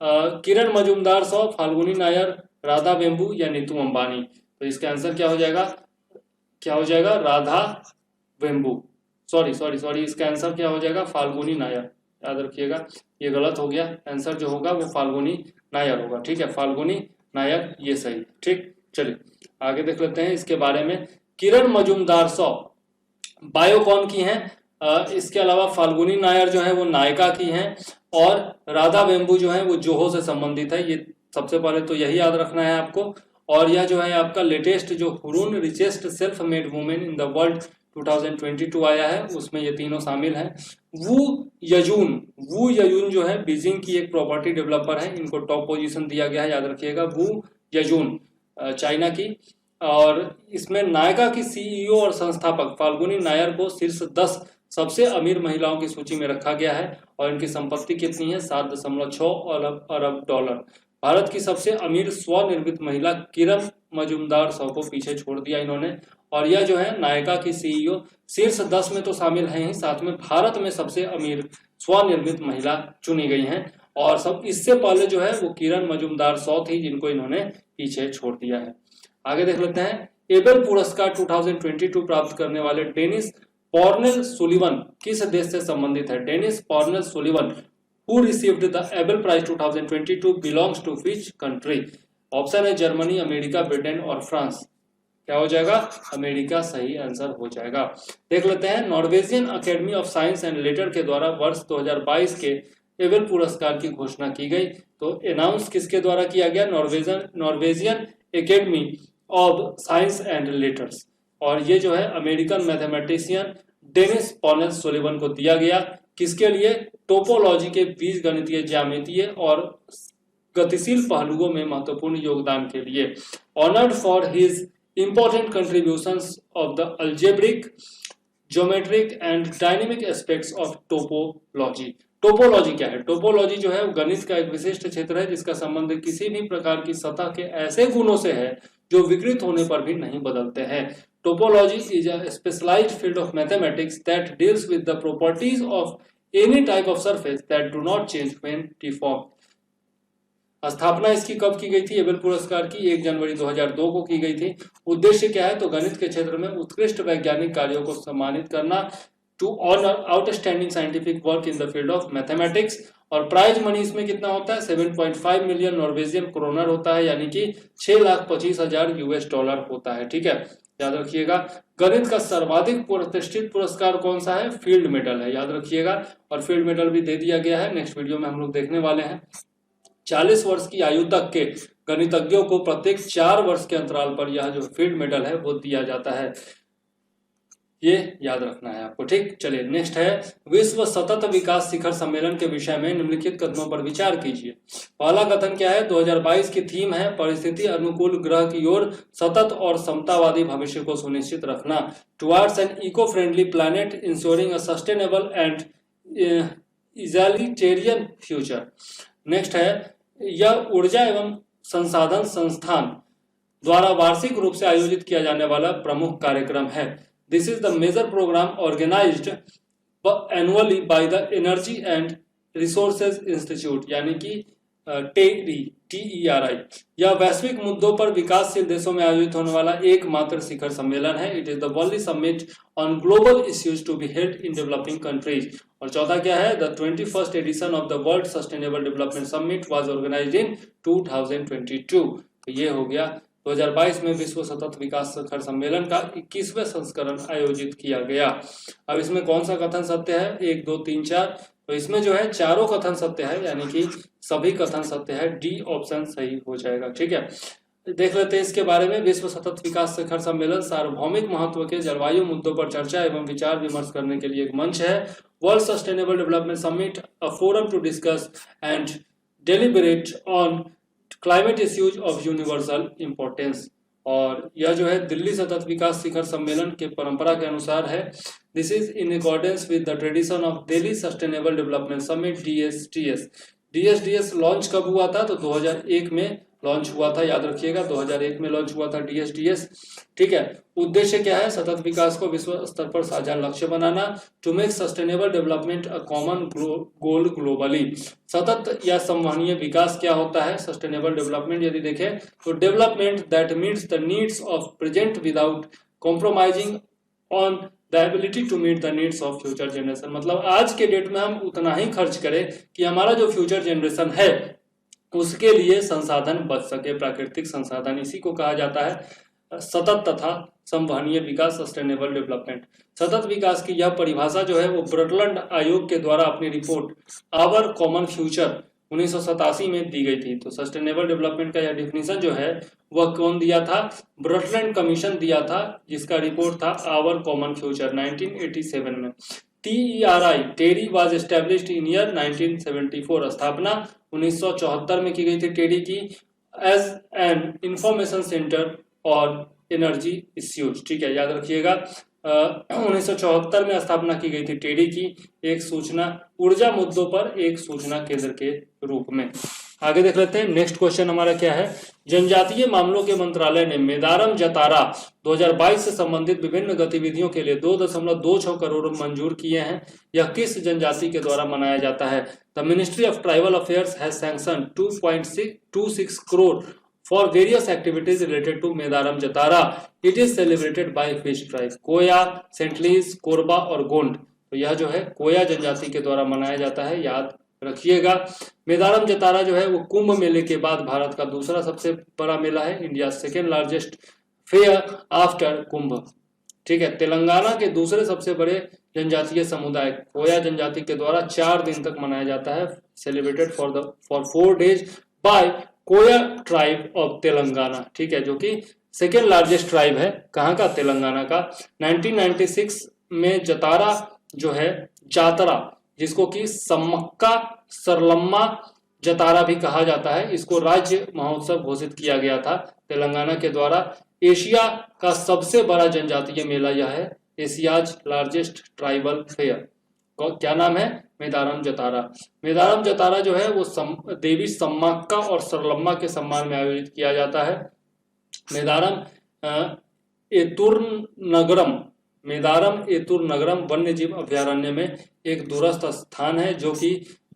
किरण मजूमदार 100, फाल्गुनी नायर, राधा बेम्बू या नीतू अंबानी? तो इसका आंसर क्या हो जाएगा? राधा बेम्बू, सॉरी, इसका आंसर क्या हो जाएगा? फाल्गुनी नायर, याद रखिएगा, ये गलत हो गया। आंसर जो होगा वो फाल्गुनी नायर होगा, ठीक है, फाल्गुनी नायर, ये सही, ठीक। चलिए आगे देख लेते हैं इसके बारे में। किरण मजूमदार 100 बायोकॉन की हैं, इसके अलावा फाल्गुनी नायर जो है वो नायका की हैं, और राधा बेम्बू जो है वो जोहो से संबंधित है। ये सबसे पहले तो यही याद रखना है आपको। और यह जो है आपका लेटेस्ट जो Hurun richest self made women in the world 2022 आया है, उसमें ये तीनों शामिल हैं। वू यजून जो है बीजिंग की एक प्रॉपर्टी डेवलपर है, इनको टॉप पोजीशन दिया गया है, याद रखिएगा। वू यजून चाइना की। और इसमें नायका की सीईओ और संस्थापक फाल्गुनी नायर को शीर्ष 10 सबसे अमीर महिलाओं की सूची में रखा गया है, और इनकी संपत्ति कितनी है? 7.6 अरब डॉलर। भारत की सबसे अमीर स्वनिर्मित महिला किरण मजूमदार 100 को पीछे छोड़ दिया इन्होंने। और यह जो है नायका की सीईओ शीर्ष 10 में तो शामिल है ही, साथ में भारत में सबसे अमीर स्वनिर्मित महिला चुनी गई हैं। और सब इससे पहले जो है वो किरण मजूमदार 100 थी, जिनको इन्होंने पीछे छोड़ दिया है। आगे देख लेते हैं। एबेल पुरस्कार 2022 प्राप्त करने वाले डेनिस पॉर्नेल सुलिवन किस देश से संबंधित है? Dennis Parnell Sullivan who received the Abel Prize 2022 belongs to which country? Option है जर्मनी, अमेरिका, ब्रिटेन और फ्रांस। क्या हो जाएगा? अमेरिका सही आंसर हो जाएगा। देख लेते हैं। Norwegian academy of science and later के द्वारा वर्ष 2022 के एबेल पुरस्कार की घोषणा की गई। तो अनाउंस किसके द्वारा किया गया? Norwegian academy of science and letters. और ये जो है American mathematician Dennis Parnell Sullivan को दिया गया। किसके लिए? टोपोलॉजी के बीज गणितीय, ज्यामितीय और गतिशील पहलुओं में महत्वपूर्ण योगदान के लिए। Honoured for his important contributions of the algebraic, geometric and dynamic aspects of topology. Topology क्या है? टोपोलॉजी जो है गणित का एक विशिष्ट क्षेत्र है जिसका संबंध किसी भी प्रकार की सतह के ऐसे गुणों से है जो विकृत होने पर भी नहीं बदलते हैं। Topology is a specialized field of mathematics that deals with the properties of any type of surface that do not change when deformed. स्थापना इसकी कब की गई थी? एबेल पुरस्कार की 1 जनवरी 2002 को की गई थी। उद्देश्य क्या है? तो गणित के क्षेत्र में उत्कृष्ट वैज्ञानिक कार्यों को सम्मानित करना, to honour outstanding scientific work in the field of mathematics. और प्राइज मनी इसमें कितना होता है? 7.5 मिलियन नॉर्वेजियन क्रोनर होता है, यानी कि $6,25,000 होता है, ठीक है, याद रखिएगा। गणित का सर्वाधिक प्रतिष्ठित पुरस्कार कौन सा है? फील्ड मेडल है, याद रखिएगा। और फील्ड मेडल भी दे दिया गया है, नेक्स्ट वीडियो में हम लोग देखने वाले हैं। 40 वर्ष की आयु तक के गणितज्ञों को प्रत्येक 4 वर्ष के अंतराल पर यह जो फील्ड मेडल है वो दिया जाता है, ये याद रखना है आपको, ठीक। चलिए नेक्स्ट है। विश्व सतत विकास शिखर सम्मेलन के विषय में निम्नलिखित कथनों पर विचार कीजिए। पहला कथन क्या है? 2022 की थीम है परिस्थिति अनुकूल ग्रह की ओर सतत और समतावादी भविष्य को सुनिश्चित रखना, towards an eco friendly planet ensuring a sustainable and egalitarian future. Next है, यह ऊर्जा एवं संसाधन संस्थान द्वारा वार्षिक रूप से आयोजित किया जाने वाला प्रमुख कार्यक्रम है। This is the major program organized annually by the Energy and resources institute यानी कि TERI यह वैश्विक मुद्दों पर विकासशील देशों में आयोजित होने वाला एकमात्र शिखर सम्मेलन है। It is the only summit on global issues to be held in developing countries. और चौथा क्या है, the 21st edition of the world sustainable development summit was organised in 2022। तो ये हो गया 2022 में विश्व सतत विकास शिखर सम्मेलन का 21वें संस्करण आयोजित किया गया। अब इसमें कौन सा कथन सत्य है, 1 2 3 4, तो इसमें जो है चारों कथन सत्य है, यानी कि सभी कथन सत्य है, डी ऑप्शन सही हो जाएगा। ठीक है, देख लेते हैं इसके बारे में। विश्व सतत विकास शिखर सम्मेलन सार्वभौमिक महत्व के जलवायु मुद्दों पर चर्चा एवं विचार विमर्श करने के लिए एक मंच है। World sustainable development summit a forum to discuss and deliberate on climate issues of universal importance. और यह जो है दिल्ली सतत विकास शिखर सम्मेलन के परंपरा के अनुसार है। This is in accordance with the tradition of Delhi sustainable development summit DSDS। DSDS launch कब हुआ था, तो 2001 में लॉन्च हुआ था, याद रखिएगा 2001 में लॉन्च हुआ था DSDS। ठीक है, उद्देश्य क्या है, सतत विकास को विश्व स्तर पर साझा लक्ष्य बनाना, to make sustainable development a common goal globally. सतत या संवहनीय विकास क्या होता है, सस्टेनेबल डेवलपमेंट यदि देखें तो development that meets the needs of present without compromising on the ability to meet the needs of future generation. मतलब आज के डेट में हम उतना ही खर्च करें कि हमारा जो फ्यूचर जनरेशन है उसके लिए संसाधन बच सके, प्राकृतिक संसाधन। इसी को कहा जाता है सतत तथा संवहनीय विकास, सस्टेनेबल डेवलपमेंट। सतत विकास की यह परिभाषा जो है वो ब्रटलैंड आयोग के द्वारा अपनी रिपोर्ट आवर कॉमन फ्यूचर 1987 में दी गई थी। तो सस्टेनेबल डेवलपमेंट का यह डिफिनीशन जो है वह कौन दिया था, ब्रटलैंड कमीशन दिया था, जिसका रिपोर्ट था आवर कॉमन फ्यूचर 1987 में। TERI was established in year 1974। स्थापना 1974 में की गई थी टेरी की, एज एन इंफॉर्मेशन सेंटर और एनर्जी इश्यूज। ठीक है, याद रखिएगा 1974 में स्थापना की गई थी टेरी की, एक सूचना ऊर्जा मुद्दों पर एक सूचना केंद्र के रूप में। आगे देख लेते हैं, नेक्स्ट क्वेश्चन हमारा क्या है। जनजातीय मामलों के मंत्रालय ने मेदारम जतारा 2022 से संबंधित विभिन्न गतिविधियों के लिए 2.26 करोड़ मंजूर किए हैं। यह किस जनजाति के द्वारा मनाया जाता है। The ministry of tribal affairs has sanction 2.26 crore for various activities related to Medaram Jatara. It is celebrated by fish tribe Koya, सेंटलीज, कोरबा और गोंड। तो यह जो है कोया जनजाति के द्वारा मनाया जाता है, याद रखिएगा। मेदारम जतारा जो है वो कुंभ मेले के बाद भारत का दूसरा सबसे बड़ा मेला है, India second largest fair after Kumbh. ठीक है, तेलंगाना के दूसरे सबसे बड़े जनजातीय समुदाय कोया जनजाति के द्वारा 4 दिन तक मनाया जाता है, celebrated for 4 days by Koya tribe of Telangana. ठीक है, जो कि सेकेंड लार्जेस्ट ट्राइब है, कहाँ का, तेलंगाना का। 1996 में जतारा जो है जातरा, जिसको कि सम्मक्का सरलम्मा जतारा भी कहा जाता है, इसको राज्य महोत्सव घोषित किया गया था तेलंगाना के द्वारा। एशिया का सबसे बड़ा जनजातीय मेला यह है, एशियाज लार्जेस्ट ट्राइबल फेयर। क्या नाम है, मेदारम जतारा। मेदारम जतारा जो है वो देवी सम्माक्का और सरलम्मा के सम्मान में आयोजित किया जाता है। मेदारम एतुर नगरम वन्य जीव अभ्यारण्य में एक दूरस्थ स्थान है, जो कि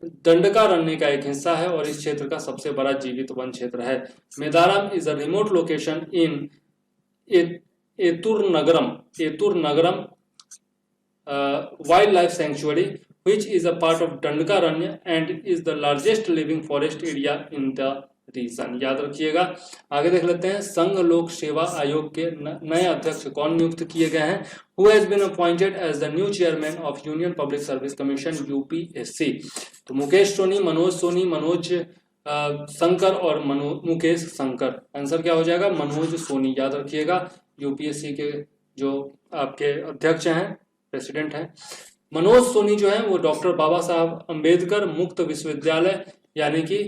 दंडकारण्य का एक हिस्सा है और इस क्षेत्र का सबसे बड़ा जीवित वन क्षेत्र है। Medaram is a remote location in Eturnagaram wildlife sanctuary which is a part of Dandakaranya and is the largest living forest area in the region। याद रखिएगा। आगे देख लेते हैं, संघ लोक सेवा आयोग के नए अध्यक्ष कौन नियुक्त किए गए हैं। Who has been appointed as the new chairman of Union Public Service Commission UPSC। तो मुकेश सोनी, मनोज सोनी, मनोज शंकर और मुकेश शंकर। आंसर क्या हो जाएगा, मनोज सोनी। याद रखिएगा, यूपीएससी के जो आपके अध्यक्ष हैं, प्रेसिडेंट है। मनोज सोनी जो है वो डॉक्टर बाबा साहब अंबेडकर मुक्त विश्वविद्यालय यानी कि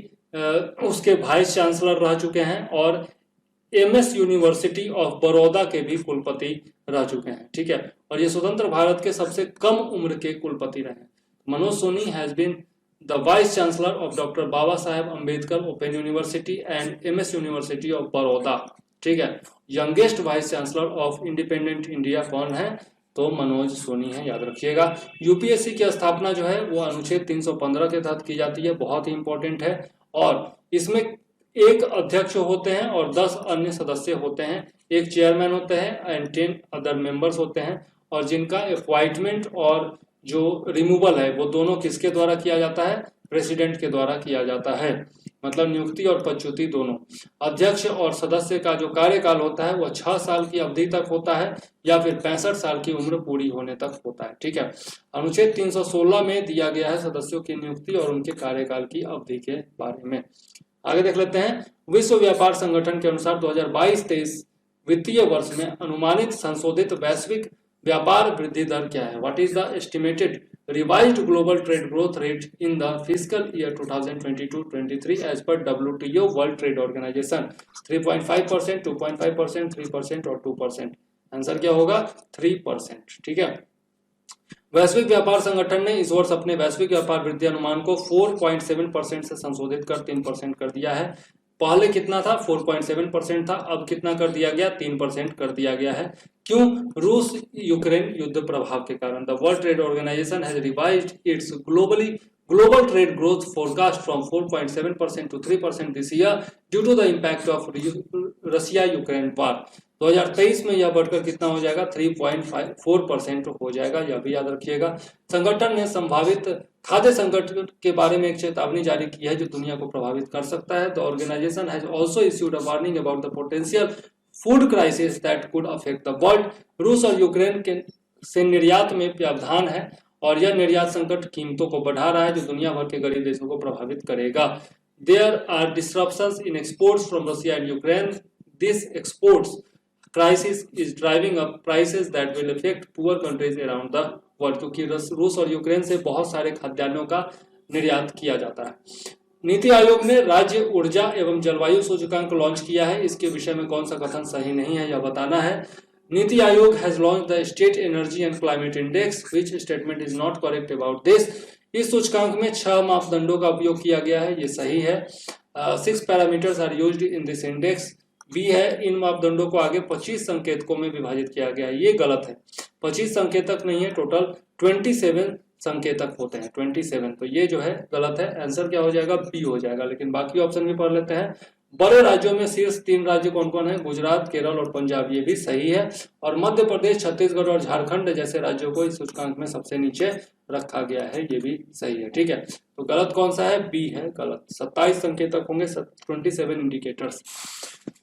उसके वाइस चांसलर रह चुके हैं और MS यूनिवर्सिटी ऑफ बड़ौदा के भी कुलपति रह चुके हैं। ठीक है, और ये स्वतंत्र भारत के सबसे कम उम्र के कुलपति रहे। Manoj Soni has been the vice chancellor of doctor Baba Saheb Ambedkar open university and MS university of Baroda. ठीक है, youngest vice chancellor of independent India कौन है, तो मनोज सोनी है, याद रखिएगा। यूपीएससी की स्थापना जो है वो अनुच्छेद 315 के तहत की जाती है, बहुत ही इंपॉर्टेंट है। और इसमें एक अध्यक्ष होते हैं और 10 अन्य सदस्य होते हैं, एक चेयरमैन होते हैं एंड 10 अदर मेंबर्स होते हैं, और जिनका अपॉइंटमेंट और जो रिमूवल है वो दोनों किसके द्वारा किया जाता है, प्रेसिडेंट के द्वारा किया जाता है, मतलब नियुक्ति और पदच्युति दोनों। अध्यक्ष और सदस्य का जो कार्यकाल होता है वह 6 साल की अवधि तक होता है या फिर 65 साल की उम्र पूरी होने तक होता है, ठीक है। अनुच्छेद 316 में दिया गया है सदस्यों की नियुक्ति और उनके कार्यकाल की अवधि के बारे में। आगे देख लेते हैं। विश्व व्यापार संगठन के अनुसार 2022-23 वित्तीय वर्ष में अनुमानित संशोधित वैश्विक व्यापार वृद्धि दर क्या है? What is the estimated revised global trade growth rate in the fiscal year 2022-23 as per WTO World Trade Organization? 3.5%, 2.5%, 3% और 2%। आंसर क्या होगा? 3%, ठीक है। वैश्विक व्यापार संगठन ने इस वर्ष अपने वैश्विक व्यापार वृद्धि अनुमान को 4.7% से संशोधित कर 3% कर दिया है। पहले कितना था? 4.7% था, अब कितना कर दिया गया? 3% कर दिया गया है। क्यों? रूस यूक्रेन युद्ध प्रभाव के कारण। The world trade organisation has revised its global trade growth forecast from 4.7% to 3% this year due to the impact of Russia Ukraine war। 2023 में यह बढ़कर कितना हो जाएगा? 3.4% हो जाएगा, यह भी याद रखिएगा। संगठन ने संभावित खाद्य संकट के बारे में एक चेतावनी जारी की है जो दुनिया को प्रभावित कर सकता है। The organisation has also issued a warning about the potential food crisis that could affect the world. रूस और यूक्रेन के से निर्यात में व्यवधान है और यह निर्यात संकट कीमतों को बढ़ा रहा है जो दुनिया भर के गरीब देशों को प्रभावित करेगा। There are disruptions in exports from Russia and Ukraine. This exports crisis is driving up prices that will affect poor countries around the world। क्योंकि रूस और यूक्रेन से बहुत सारे खाद्यान्नों का निर्यात किया जाता है। नीति आयोग ने राज्य ऊर्जा एवं जलवायु सूचकांक लॉन्च किया है, इसके विषय में कौन सा कथन सही नहीं है यह बताना है। NITI Aayog has launched the State Energy and Climate Index, which statement is not correct about this। इस सूचकांक में 6 मापदंडों का उपयोग किया गया है, ये सही है। 6 parameters are used in this index. B है, इन मापदंडों को आगे 25 संकेतकों में विभाजित किया गया है, ये गलत है। 25 संकेतक नहीं है, टोटल 27 संकेतक होते हैं, 27, तो ये जो है गलत है। आंसर क्या हो जाएगा? बी हो जाएगा। लेकिन बाकी ऑप्शन भी पढ़ लेते हैं। बड़े राज्यों में शीर्ष 3 राज्य कौन कौन है? गुजरात, केरल और पंजाब, ये भी सही है। और मध्य प्रदेश, छत्तीसगढ़ और झारखंड जैसे राज्यों को इस सूचकांक में सबसे नीचे रखा गया है, ये भी सही है, ठीक है। तो गलत कौन सा है? बी है गलत। 27 संकेतक होंगे, 27 इंडिकेटर्स।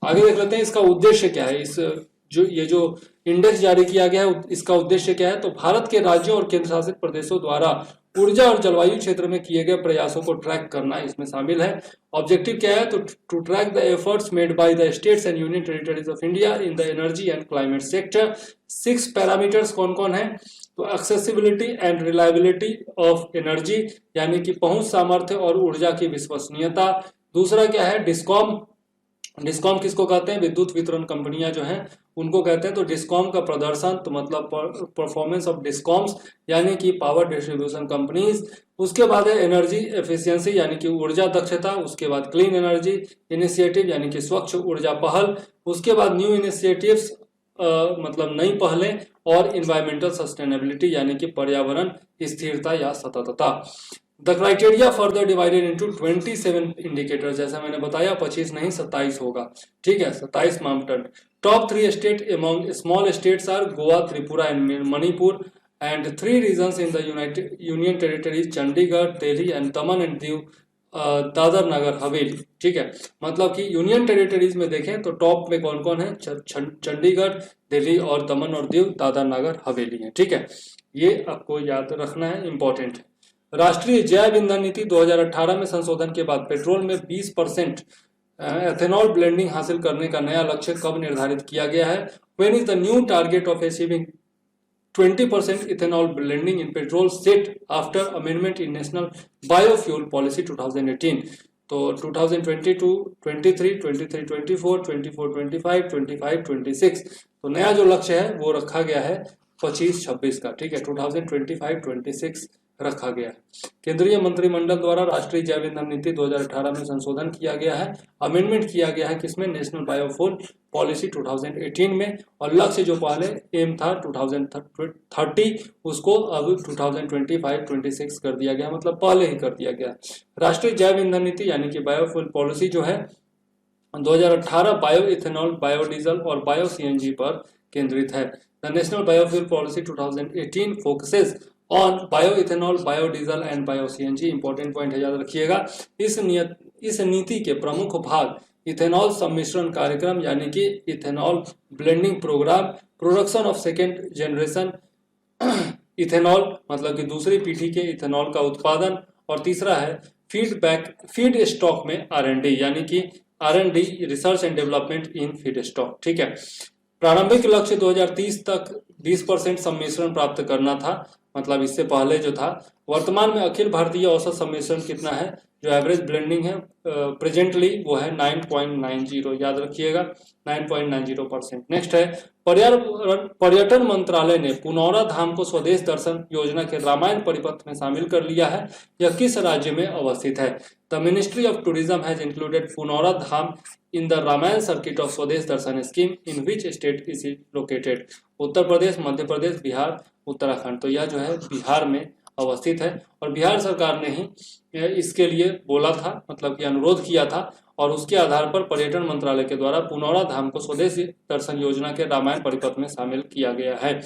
आगे देख लेते हैं इसका उद्देश्य क्या है। इस ये जो इंडेक्स जारी किया गया है इसका उद्देश्य क्या है? तो भारत के राज्यों और केंद्र शासित प्रदेशों द्वारा ऊर्जा और जलवायु क्षेत्र में किए गए प्रयासों को ट्रैक करना इसमें शामिल है। ऑब्जेक्टिव क्या है? तो to track the efforts made by the states and union territories of India in the energy and climate sector. 6 parameters कौन कौन है? तो accessibility and reliability of energy, यानी कि पहुंच, सामर्थ्य और ऊर्जा की विश्वसनीयता। दूसरा क्या है? डिस्कॉम। डिस्कॉम किसको कहते हैं? विद्युत वितरण कंपनियां जो हैं उनको कहते हैं। तो डिस्कॉम का प्रदर्शन, तो मतलब परफॉर्मेंस ऑफ डिस्कॉम्स, यानी कि पावर डिस्ट्रीब्यूशन कंपनीज। उसके बाद है एनर्जी एफिशिएंसी, यानी कि ऊर्जा दक्षता। उसके बाद क्लीन एनर्जी इनिशिएटिव, यानी कि स्वच्छ ऊर्जा पहल। उसके बाद न्यू इनिशिएटिव्स, मतलब नई पहलें। और इन्वायरमेंटल सस्टेनेबिलिटी, यानी कि पर्यावरण स्थिरता या सततता। The criteria further divided into 27 indicator, जैसा मैंने बताया 25 नहीं 27 होगा, ठीक है, 27 मापदंड। Top 3 state among small states are Goa, Tripura and Manipur. And 3 regions in the union territories Chandigarh, Delhi and Daman and Diu, Dadra Nagar Haveli, ठीक है। मतलब कि यूनियन टेरिटरीज में देखें तो टॉप में कौन कौन है? चंडीगढ़, दिल्ली और दमन और दीव, दादर नगर हवेली है, ठीक है। ये आपको याद रखना है, इंपॉर्टेंट है। राष्ट्रीय जैव ईंधन नीति 2018 में संशोधन के बाद पेट्रोल में 20% एथेनॉल ब्लेंडिंग हासिल करने का नया लक्ष्य कब निर्धारित किया गया है? When is the new target of achieving 20% ethanol blending in petrol set after amendment in National Biofuel Policy 2018? तो 2022, 23, 23, 24, 24, 25, 25, 26, तो नया जो लक्ष्य है वो रखा गया है 25-26 का, ठीक है। 2025-26 रखा गया है। केंद्रीय मंत्रिमंडल द्वारा राष्ट्रीय जैव ईंधन नीति 2018 में संशोधन किया गया है, अमेंडमेंट किया गया है, किसमें, नेशनल बायोफ्यूल पॉलिसी 2018 में, और लक्ष्य जो पहले एम था 2030 उसको अब 2025-26 कर दिया गया, मतलब पहले ही कर दिया गया। राष्ट्रीय जैव ईंधन नीति यानी कि बायोफ्यूल पॉलिसी जो है 2018 बायो इथेनॉल, बायोडीजल और बायो सीएनजी पर केंद्रित है। The national biofuel policy 2018 focuses on bio ethanol, biodiesel and bio CNG. Important point है, याद रखिएगा। इस नीति के प्रमुख भाग इथेनॉल सम्मिश्रण कार्यक्रम यानी कि ethanol blending programme, production of second generation ethanol मतलब कि दूसरी पीढ़ी के इथेनॉल का उत्पादन, और तीसरा है फीड स्टॉक में R&D यानी कि R&D research and development in feed stock. ठीक है, प्रारंभिक लक्ष्य 2030 तक 20% सम्मिश्रण प्राप्त करना था, मतलब इससे पहले जो था। वर्तमान में अखिल भारतीय औसत सम्मिश्रण कितना है, जो एवरेज ब्लेंडिंग है प्रेजेंटली वो है 9.90, याद रखिएगा 9.90%। नेक्स्ट है, पर्यटन मंत्रालय ने पुनौरा धाम को स्वदेश दर्शन योजना के रामायण परिपथ में शामिल कर लिया है। यह किस राज्य में अवस्थित है? The ministry of tourism has included Punaura Dham in the Ramayana circuit of Swadesh Darshan scheme, in which state is it located? Uttar Pradesh, Madhya Pradesh, Bihar, Uttarakhand. तो यह जो है बिहार में अवस्थित है, और बिहार सरकार ने ही इसके लिए बोला था, मतलब कि अनुरोध किया था, और उसके आधार पर पर्यटन मंत्रालय के द्वारा पुनौरा धाम को स्वदेश दर्शन योजना के रामायण परिपथ में शामिल किया गया है।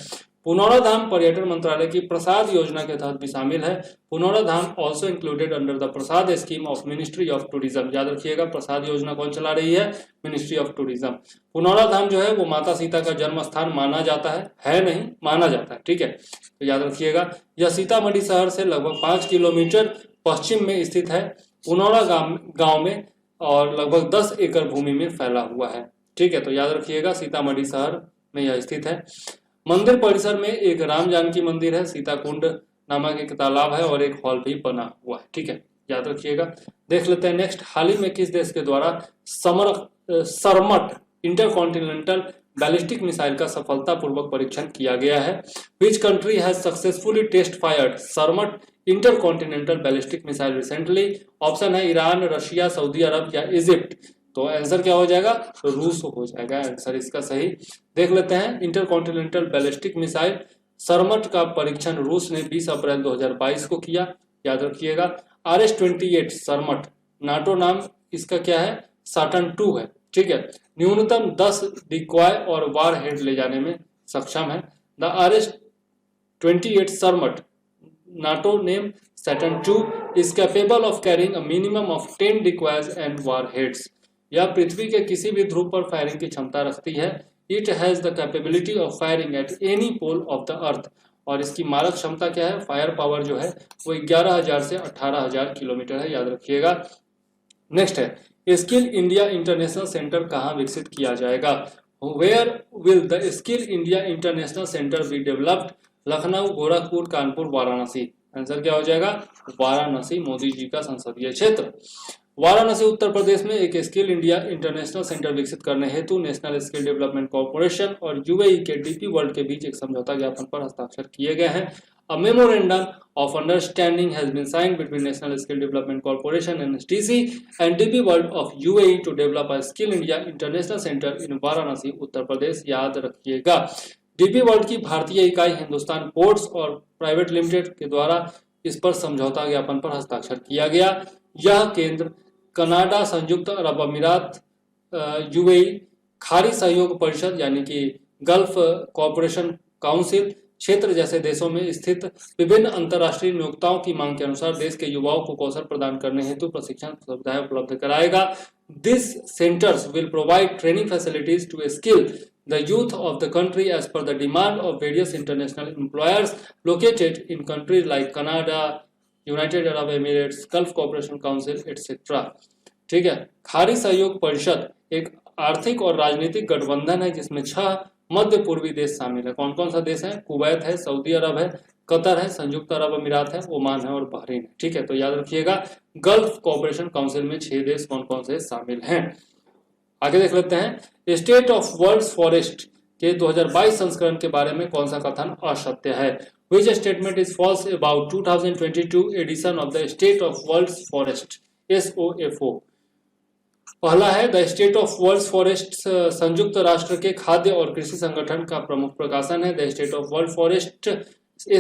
पुनौरा धाम पर्यटन मंत्रालय की प्रसाद योजना के तहत भी शामिल है। Punaura Dham also included under the PRASAD scheme of ministry of tourism. याद रखिएगा, प्रसाद योजना कौन चला रही है? Ministry of tourism. Punaura Dham जो है वो माता सीता का जन्म स्थान माना जाता है नहीं, माना जाता है। ठीक है, तो याद रखिएगा, यह सीतामढ़ी शहर से लगभग 5 किलोमीटर पश्चिम में स्थित है, पुनौरा गांव में, और लगभग 10 एकड़ भूमि में फैला हुआ है। ठीक है, तो याद रखिएगा सीतामढ़ी शहर में यह स्थित है। मंदिर परिसर में एक राम जानकी मंदिर है, सीता कुंड नामक एक तालाब है, और एक हॉल भी बना हुआ है। ठीक है, याद रखिएगा। देख लेते हैं नेक्स्ट, हाल ही में किस देश के द्वारा सरमट इंटरकॉन्टिनेंटल बैलिस्टिक मिसाइल का सफलतापूर्वक परीक्षण किया गया है? Which country has successfully test fired Sarmat intercontinental ballistic missile recently? Option है ईरान, रशिया, सऊदी अरब या इजिप्ट। तो आंसर क्या हो जाएगा? तो रूस हो जाएगा आंसर इसका सही। देख लेते हैं, इंटरकॉन्टिनेंटल बैलिस्टिक मिसाइल सरमट का परीक्षण रूस ने 20 अप्रैल 2022 को किया। याद रखिएगा, RS-28 सरमट, नाटो नाम इसका क्या है? सैटर्न 2 है। ठीक है, न्यूनतम 10 डिकॉय और वार हेड ले जाने में सक्षम है। The RS-28 सरमट, NATO name Saturn II, is capable of carrying a minimum of 10 decoys and warheads. यह पृथ्वी के किसी भी ध्रुव पर फायरिंग की क्षमता रखती है। It has the capability of firing at any pole of the earth. और इसकी मारक क्षमता क्या है? फायर पावर जो है वो 11,000 से 18,000 किलोमीटर है, याद रखिएगा। नेक्स्ट है, स्किल इंडिया इंटरनेशनल सेंटर कहाँ विकसित किया जाएगा? Where will the skill India international centre be developed? Lucknow, Gorakhpur, Kanpur, Varanasi. Answer क्या हो जाएगा? वाराणसी, मोदी जी का संसदीय क्षेत्र। वाराणसी उत्तर प्रदेश में एक स्किल इंडिया इंटरनेशनल सेंटर विकसित करने हेतु नेशनल स्किल डेवलपमेंट कॉर्पोरेशन और यूएई के डीपी वर्ल्ड के बीच एक समझौता ज्ञापन पर हस्ताक्षर किए गए हैं। A memorandum of understanding has been signed between National Skill Development Corporation (NSDC) and DP World of UAE to develop a Skill India International Center in Varanasi, Uttar Pradesh. याद रखिएगा, डीपी वर्ल्ड की भारतीय इकाई हिंदुस्तान पोर्ट्स और प्राइवेट लिमिटेड के द्वारा इस पर समझौता ज्ञापन पर हस्ताक्षर किया गया। यह केंद्र कनाडा, संयुक्त अरब अमीरात, यूएई, खाड़ी सहयोग परिषद यानी कि गल्फ कॉर्पोरेशन काउंसिल क्षेत्र जैसे देशों में स्थित विभिन्न अंतर्राष्ट्रीय नियोक्ताओं की मांग के अनुसार देश के युवाओं को कौशल प्रदान करने हेतु प्रशिक्षण सुविधाएं उपलब्ध कराएगा। This centres will provide training facilities to skill the youth of the country as per the demand of various international employers located in countries like Canada, United Arab Emirates, Gulf Cooperation Council, etc. ठीक है, खाड़ी सहयोग परिषद एक आर्थिक और राजनीतिक गठबंधन है जिसमें 6 मध्य पूर्वी देश शामिल है। कौन कौन सा देश है? कुवैत है, सऊदी अरब है, कतर है, संयुक्त अरब अमीरात है, ओमान है और बहरीन है। ठीक है, तो याद रखिएगा, गल्फ कोऑपरेशन काउंसिल में 6 देश कौन कौन से शामिल हैं। आगे देख लेते हैं, स्टेट ऑफ वर्ल्ड फॉरेस्ट के 2022 संस्करण के बारे में कौन सा कथन असत्य है? Which statement is false about 2022 edition of the State of World's Forest SOFO? पहला है the state of world forest संयुक्त राष्ट्र के खाद्य और कृषि संगठन का प्रमुख प्रकाशन है। The state of world forest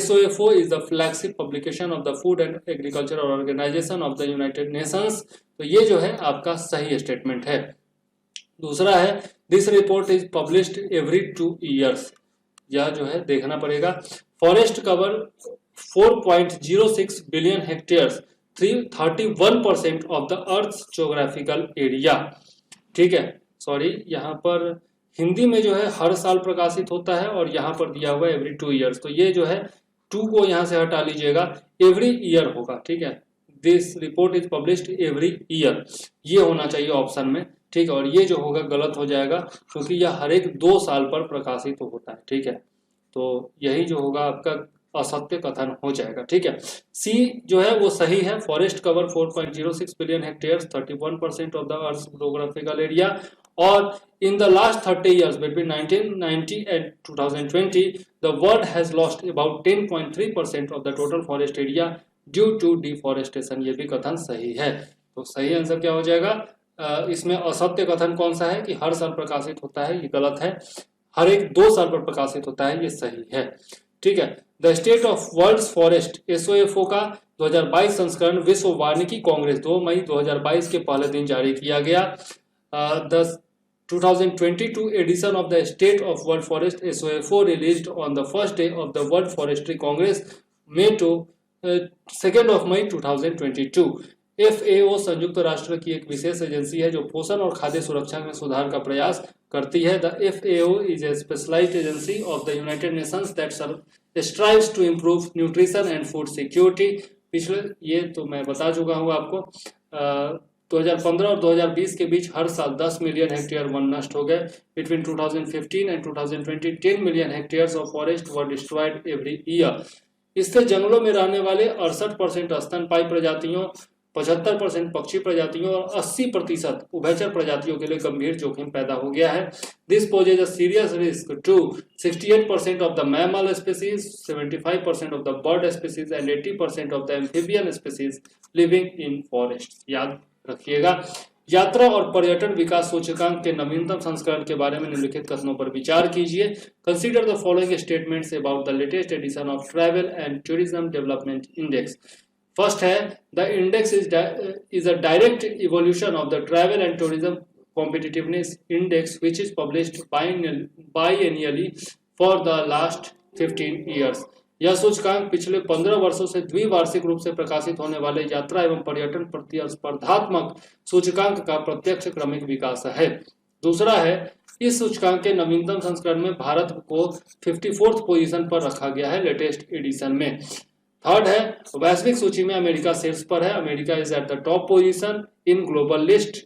SOFO is the flagship publication of the Food and Agricultural Organization of the United Nations। तो ये जो है आपका सही स्टेटमेंट है। दूसरा है this report is published every 2 years। यह जो है देखना पड़ेगा। Forest cover 4.06 billion hectares 31% of the earth geographical area. ठीक है, सॉरी यहाँ पर हिंदी में जो है हर साल प्रकाशित होता है और यहाँ पर दिया हुआ है एवरी 2 years। तो ये जो है 2 को यहाँ से हटा लीजिएगा, एवरी ईयर होगा। ठीक है, this report is published every year, ये होना चाहिए ऑप्शन में। ठीक है, और ये जो होगा गलत हो जाएगा क्योंकि यह हर एक 2 साल पर प्रकाशित होता है। ठीक है, तो यही जो होगा आपका असत्य कथन हो जाएगा। ठीक है, सी जो है वो सही है। Forest cover 4.06 billion hectares 31% of the earth geographical area. और in the last 30 years between 1990 and 2020 the world has lost about 10.3% of the total forest area due to deforestation. ये भी कथन सही है। तो सही आंसर क्या हो जाएगा? इसमें असत्य कथन कौन सा है कि हर साल प्रकाशित होता है, ये गलत है। हर एक 2 साल पर प्रकाशित होता है, ये सही है। ठीक है, the state of world forest SOFO का 2022 संस्करण विश्व वानिकी कांग्रेस 2 मई 2022 के पहले दिन जारी किया गया। The 2022 edition of the State of World Forest SOFO released on the first day of the World Forestry Congress, May to 2nd of May 2022। FAO संयुक्त राष्ट्र की एक विशेष एजेंसी है जो पोषण और खाद्य सुरक्षा में सुधार का प्रयास करती है। The FAO is a specialized agency of the United Nations that strives to improve nutrition and food security। पिछले ये तो मैं बता चुका हूँ आपको। 2015 और 2020 के बीच हर साल 10 मिलियन हेक्टेयर वन नष्ट हो गए। Between 2015 and 2020 10 million hectares of forest were destroyed every year. इससे जंगलों में रहने वाले 68% स्तनपायी प्रजातियों, 75% पक्षी प्रजातियों और 80% उभयचर प्रजातियों के लिए गंभीर जोखिम पैदा हो गया है। This poses a serious risk to 68% of the mammal species, 75% of the bird species and 80% of the amphibian species living in forest. याद रखिएगा। यात्रा और पर्यटन विकास सूचकांक के नवीनतम संस्करण के बारे में निम्नलिखित कथनों पर विचार कीजिए। Consider the following statements about the latest edition of travel and tourism development index. First है the index is a direct evolution of the travel and tourism competitiveness index which is published biennially for the last 15 years। यह सूचकांक पिछले 15 वर्षों से द्विवार्षिक रूप से प्रकाशित होने वाले यात्रा एवं पर्यटन प्रतिस्पर्धात्मक सूचकांक का प्रत्यक्ष क्रमिक विकास है। दूसरा है इस सूचकांक के नवीनतम संस्करण में भारत को 54th पोजीशन पर रखा गया है लेटेस्ट एडिशन में। थर्ड है वैश्विक सूची में अमेरिका शीर्ष पर है। America is at the top position in global list.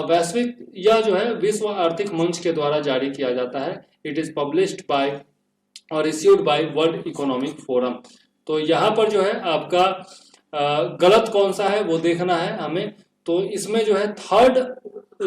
वैश्विक यह जो है विश्व आर्थिक मंच के द्वारा जारी किया जाता है। इट इज पब्लिश्ड बाय और issued by world economic forum. तो यहाँ पर जो है आपका गलत कौन सा है वो देखना है हमें। तो इसमें जो है थर्ड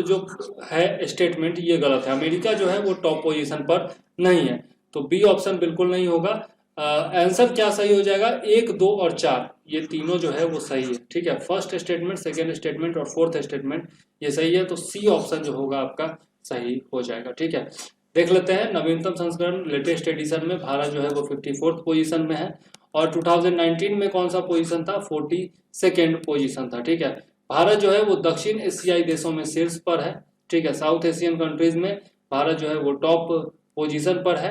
जो है स्टेटमेंट ये गलत है। अमेरिका जो है वो टॉप पोजीशन पर नहीं है, तो बी ऑप्शन बिल्कुल नहीं होगा। आंसर क्या सही हो जाएगा? 1, 2 और 4 ये तीनों जो है वो सही है। ठीक है, फर्स्ट स्टेटमेंट, सेकेंड स्टेटमेंट और फोर्थ स्टेटमेंट ये सही है। तो सी ऑप्शन जो होगा आपका सही हो जाएगा। ठीक है, देख लेते हैं नवीनतम संस्करण लेटेस्ट एडिशन में भारत जो है वो 54th पोजीशन में है और 2019 में कौन सा पोजीशन था? 42nd पोजीशन था। ठीक है, भारत जो है वो दक्षिण एशियाई देशों में शीर्ष पर है। ठीक है, साउथ एशियन कंट्रीज में भारत जो है वो टॉप पोजीशन पर है।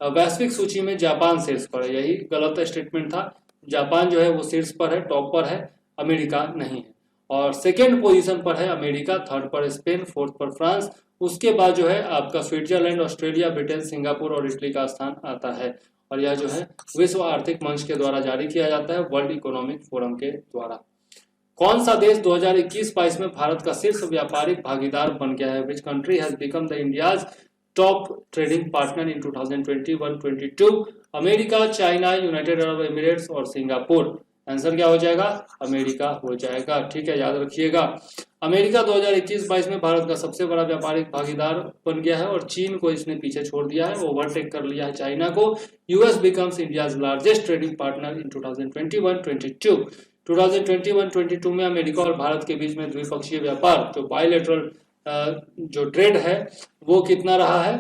वैश्विक सूची में जापान शीर्ष पर है, यही गलत स्टेटमेंट था। जापान जो है वो शीर्ष पर है, टॉप पर है, अमेरिका नहीं है। और सेकेंड पोजीशन पर है अमेरिका, थर्ड पर स्पेन, फोर्थ पर फ्रांस, उसके बाद जो है आपका स्विट्जरलैंड, ऑस्ट्रेलिया, ब्रिटेन, सिंगापुर और इटली का स्थान आता है। और यह जो है विश्व आर्थिक मंच के द्वारा जारी किया जाता है, वर्ल्ड इकोनॉमिक फोरम के द्वारा। कौन सा देश 2021-22 में भारत का शीर्ष व्यापारिक भागीदार बन गया है? Which country has become the India's top trading partner in 2021-22? America, China, United Arab Emirates और सिंगापुर। आंसर क्या हो जाएगा? अमेरिका हो जाएगा। ठीक है, याद रखिएगा। अमेरिका 2021-22 में भारत का सबसे बड़ा व्यापारिक भागीदार बन गया है और चीन को इसने पीछे छोड़ दिया है, ओवरटेक कर लिया है चाइना को। US becomes India's largest trading partner in 2021-22। 2021-22 में अमेरिका और भारत के बीच में द्विपक्षीय व्यापार जो बायलैटरल जो ट्रेड है वो कितना रहा है?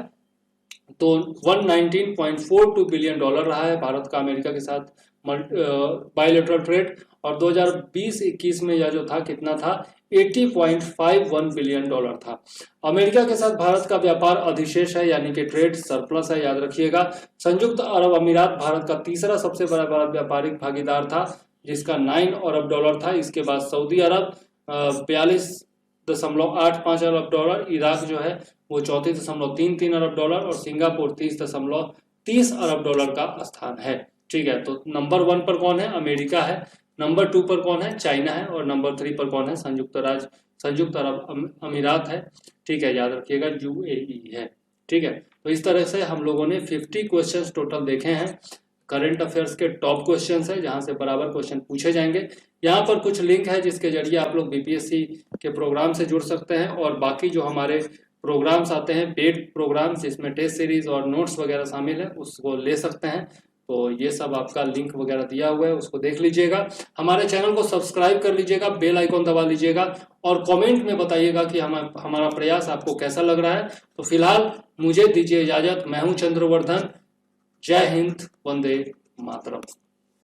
तो 119.42 बिलियन डॉलर रहा है भारत का अमेरिका के साथ बायलैटरल ट्रेड। और 2020-21 में यह जो था कितना था? 80.51 बिलियन डॉलर था। अमेरिका के साथ भारत का व्यापार अधिशेष है, यानी कि ट्रेड सरप्लस है, याद रखिएगा। संयुक्त अरब अमीरात भारत का तीसरा सबसे बड़ा व्यापारिक भागीदार था, जिसका 9 अरब डॉलर था। इसके बाद सऊदी अरब 42.85 अरब डॉलर, इराक जो है वो 34.33 अरब डॉलर और सिंगापुर 30.30 अरब डॉलर का स्थान है। ठीक है, तो नंबर 1 पर कौन है? अमेरिका है। नंबर 2 पर कौन है? चाइना है। और नंबर 3 पर कौन है? संयुक्त अरब अमीरात है। ठीक है, याद रखिएगा यूएई है। ठीक है, तो इस तरह से हम लोगों ने 50 क्वेश्चंस टोटल देखे हैं। करंट अफेयर्स के टॉप क्वेश्चंस है, जहां से बराबर क्वेश्चन पूछे जाएंगे। यहाँ पर कुछ लिंक है जिसके जरिए आप लोग बीपीएससी के प्रोग्राम से जुड़ सकते हैं, और बाकी जो हमारे प्रोग्राम्स आते हैं पेड प्रोग्राम्स जिसमें टेस्ट सीरीज और नोट्स वगैरह शामिल है, उसको ले सकते हैं। तो ये सब आपका लिंक वगैरह दिया हुआ है, उसको देख लीजिएगा। हमारे चैनल को सब्सक्राइब कर लीजिएगा, बेल आइकॉन दबा लीजिएगा और कमेंट में बताइएगा कि हमारा प्रयास आपको कैसा लग रहा है। तो फिलहाल मुझे दीजिए इजाजत। मैं हूं चंद्रवर्धन। जय हिंद, वंदे मातरम।